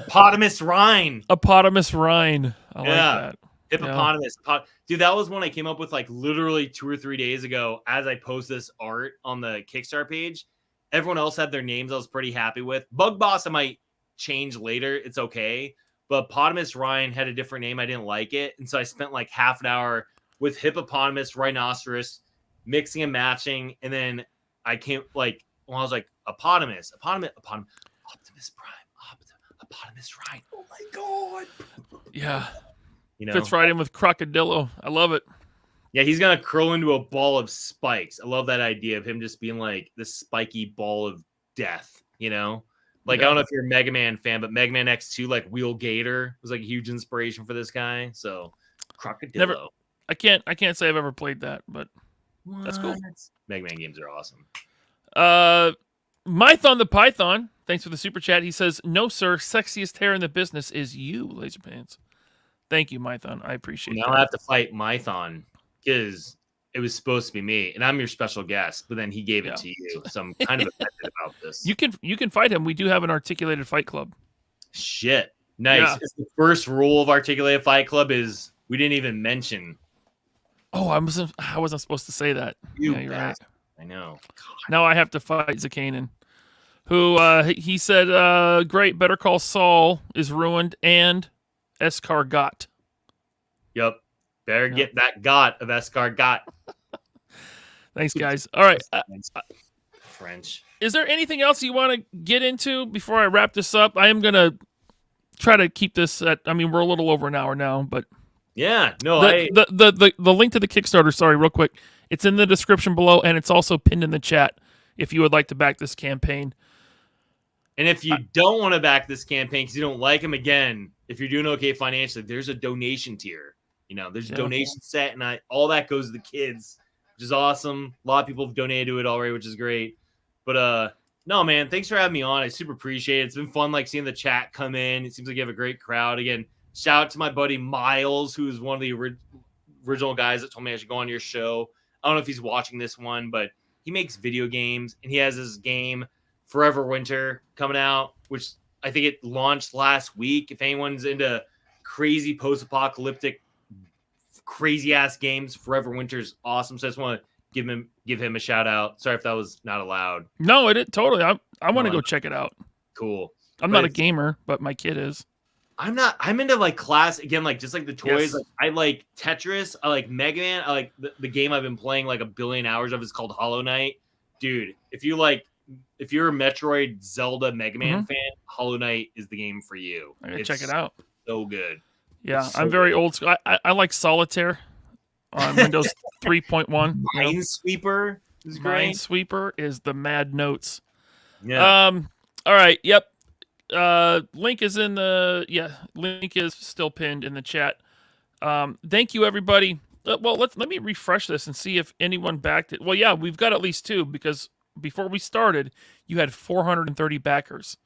Speaker 2: Opotamus Rhine.
Speaker 1: Opotamus Rhine. I like that.
Speaker 2: Hippopotamus. Yeah. Dude, that was one I came up with like literally 2 or 3 days ago as I post this art on the Kickstarter page. Everyone else had their names I was pretty happy with. Bug Boss I might change later. It's okay. But Opotamus Rhine had a different name. I didn't like it. And so I spent like half an hour with Hippopotamus, Rhinoceros, mixing and matching. And then I came like, well, I was like, Optimus Prime, Opotamus Rhine. Oh my God.
Speaker 1: Yeah.
Speaker 2: You know,
Speaker 1: fits right in with Crocodillo. I love it.
Speaker 2: Yeah, he's gonna curl into a ball of spikes. I love that idea of him just being like this spiky ball of death. You know, like I don't know if you're a Mega Man fan, but Mega Man X2, like Wheel Gator, was like a huge inspiration for this guy. So Crocodillo.
Speaker 1: I can't say I've ever played that, but that's cool.
Speaker 2: Mega Man games are awesome.
Speaker 1: Mython the Python, thanks for the super chat. He says, "No, sir, sexiest hair in the business is you, Laserpants." Thank you, Mython. I appreciate
Speaker 2: Now
Speaker 1: that.
Speaker 2: I have to fight Mython because it was supposed to be me, and I'm your special guest, but then he gave it to you, so I'm kind of offended about this.
Speaker 1: You can fight him. We do have an articulated fight club.
Speaker 2: Shit. Nice.
Speaker 1: Yeah.
Speaker 2: It's the first rule of Articulated Fight Club is we didn't even mention.
Speaker 1: Oh, I wasn't supposed to say that.
Speaker 2: You
Speaker 1: yeah, you're right.
Speaker 2: bastard. I know.
Speaker 1: Now I have to fight Zakanin, who he said, "Great, Better Call Saul is ruined and Escargot."
Speaker 2: Yep. Better get that got of Escargot.
Speaker 1: Thanks, guys. All right.
Speaker 2: French.
Speaker 1: Is there anything else you want to get into before I wrap this up? I am gonna try to keep this at. I mean, we're a little over an hour now, but
Speaker 2: yeah, no.
Speaker 1: The link to the Kickstarter. Sorry, real quick. It's in the description below, and it's also pinned in the chat if you would like to back this campaign.
Speaker 2: And if you don't want to back this campaign because you don't like him, again, if you're doing okay financially, there's a donation tier. You know, there's a donation set, and all that goes to the kids, which is awesome. A lot of people have donated to it already, which is great. But no, man, thanks for having me on. I super appreciate it. It's been fun, like seeing the chat come in. It seems like you have a great crowd. Again, shout out to my buddy Miles, who's one of the original guys that told me I should go on your show. I don't know if he's watching this one, but he makes video games, and he has his game Forever Winter coming out, which I think it launched last week. If anyone's into crazy post-apocalyptic, crazy-ass games, Forever Winter's awesome. So I just want to give him a shout-out. Sorry if that was not allowed.
Speaker 1: No, it totally. I want to go check it out.
Speaker 2: Cool.
Speaker 1: I'm not a gamer, but my kid is.
Speaker 2: I'm into like class again, like just like the toys. Yes. Like I like Tetris. I like Mega Man. I like the game I've been playing like 1 billion hours of is called Hollow Knight. Dude, if you're a Metroid, Zelda, Mega Man fan, Hollow Knight is the game for you.
Speaker 1: I gotta check it out.
Speaker 2: So good.
Speaker 1: Yeah, I'm very old school. I like Solitaire on Windows 3.1.
Speaker 2: Minesweeper is great.
Speaker 1: Minesweeper is the mad notes.
Speaker 2: Yeah.
Speaker 1: All right. Yep. Link is link is still pinned in the chat. Thank you, everybody. Well, let me refresh this and see if anyone backed it. Well, yeah, we've got at least 2 because before we started, you had 430 backers.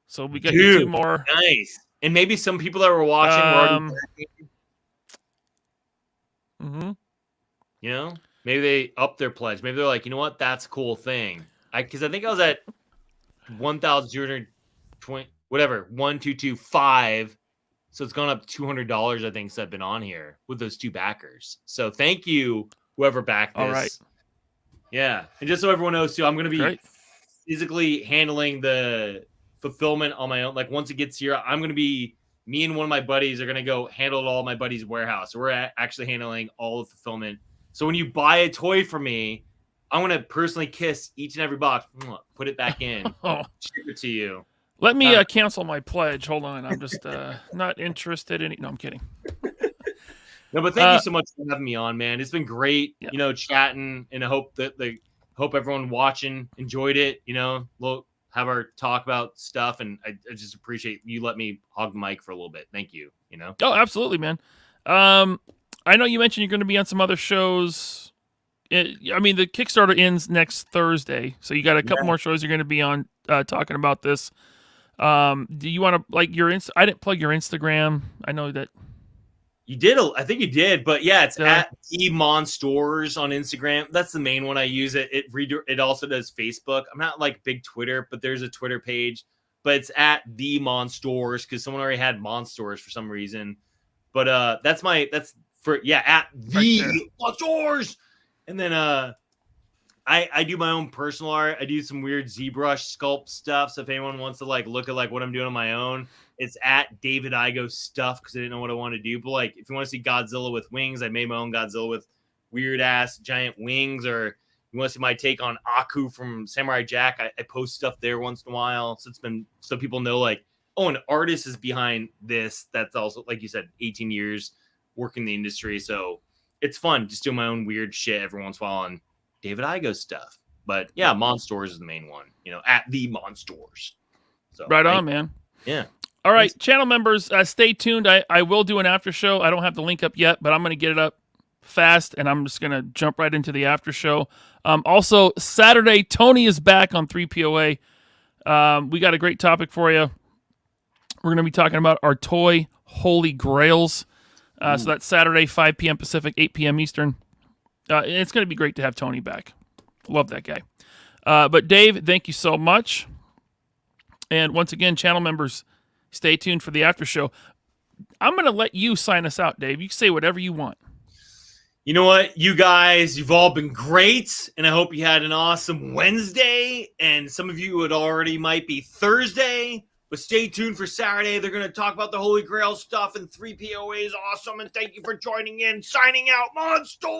Speaker 1: So we got 2 more.
Speaker 2: Nice. And maybe some people that were watching were already
Speaker 1: backing.
Speaker 2: You know, maybe they upped their pledge. Maybe they're like, you know what, that's a cool thing. Because I think I was at 1,220, whatever, 1,225. So it's gone up $200, I think, since I've been on here with those 2 backers. So thank you, whoever backed this.
Speaker 1: All right.
Speaker 2: Yeah. And just so everyone knows, too, I'm going to be physically handling the fulfillment on my own. Like, once it gets here, I'm going to be, me and one of my buddies are going to go handle it all at my buddy's warehouse. So we're actually handling all the fulfillment. So when you buy a toy from me, I'm going to personally kiss each and every box, put it back in, ship it to you.
Speaker 1: Let me cancel my pledge. Hold on. I'm just not interested in it. No, I'm kidding.
Speaker 2: No, but thank you so much for having me on, man. It's been great, chatting, and I hope that hope everyone watching enjoyed it. We'll have our talk about stuff, and I just appreciate you let me hog the mic for a little bit. Thank you.
Speaker 1: Oh, absolutely, man. I know you mentioned you're going to be on some other shows. The Kickstarter ends next Thursday, so you got a couple more shows you're going to be on talking about this. Do you want to I didn't plug your Instagram. I know that
Speaker 2: you did. I think you did, but yeah, it's at the Monstors on Instagram. That's the main one I use. It also does Facebook. I'm not like big Twitter, but there's a Twitter page. But it's at the Monstors because someone already had Monstors for some reason. But at the Monstors. And then I do my own personal art. I do some weird ZBrush sculpt stuff. So if anyone wants to look at what I'm doing on my own, it's at David IGO stuff because I didn't know what I want to do. But if you want to see Godzilla with wings, I made my own Godzilla with weird ass giant wings. Or you want to see my take on Aku from Samurai Jack, I post stuff there once in a while. So it's been so people know an artist is behind this. That's also, like you said, 18 years working the industry. So it's fun just doing my own weird shit every once in a while on David IGO stuff. But yeah, Monstors is the main one, at the Monstors. So
Speaker 1: right on, man.
Speaker 2: Yeah.
Speaker 1: All right, channel members, stay tuned. I will do an after show. I don't have the link up yet, but I'm going to get it up fast, and I'm just going to jump right into the after show. Also, Saturday, Tony is back on 3POA. We got a great topic for you. We're going to be talking about our toy holy grails. So that's Saturday, 5 p.m. Pacific, 8 p.m. Eastern. It's going to be great to have Tony back. Love that guy. But Dave, thank you so much. And once again, channel members, stay tuned for the after show. I'm going to let you sign us out, Dave. You can say whatever you want.
Speaker 2: You know what? You guys, you've all been great. And I hope you had an awesome Wednesday. And some of you it already might be Thursday. But stay tuned for Saturday. They're going to talk about the Holy Grail stuff. And 3POA is awesome. And thank you for joining in. Signing out, Monsters!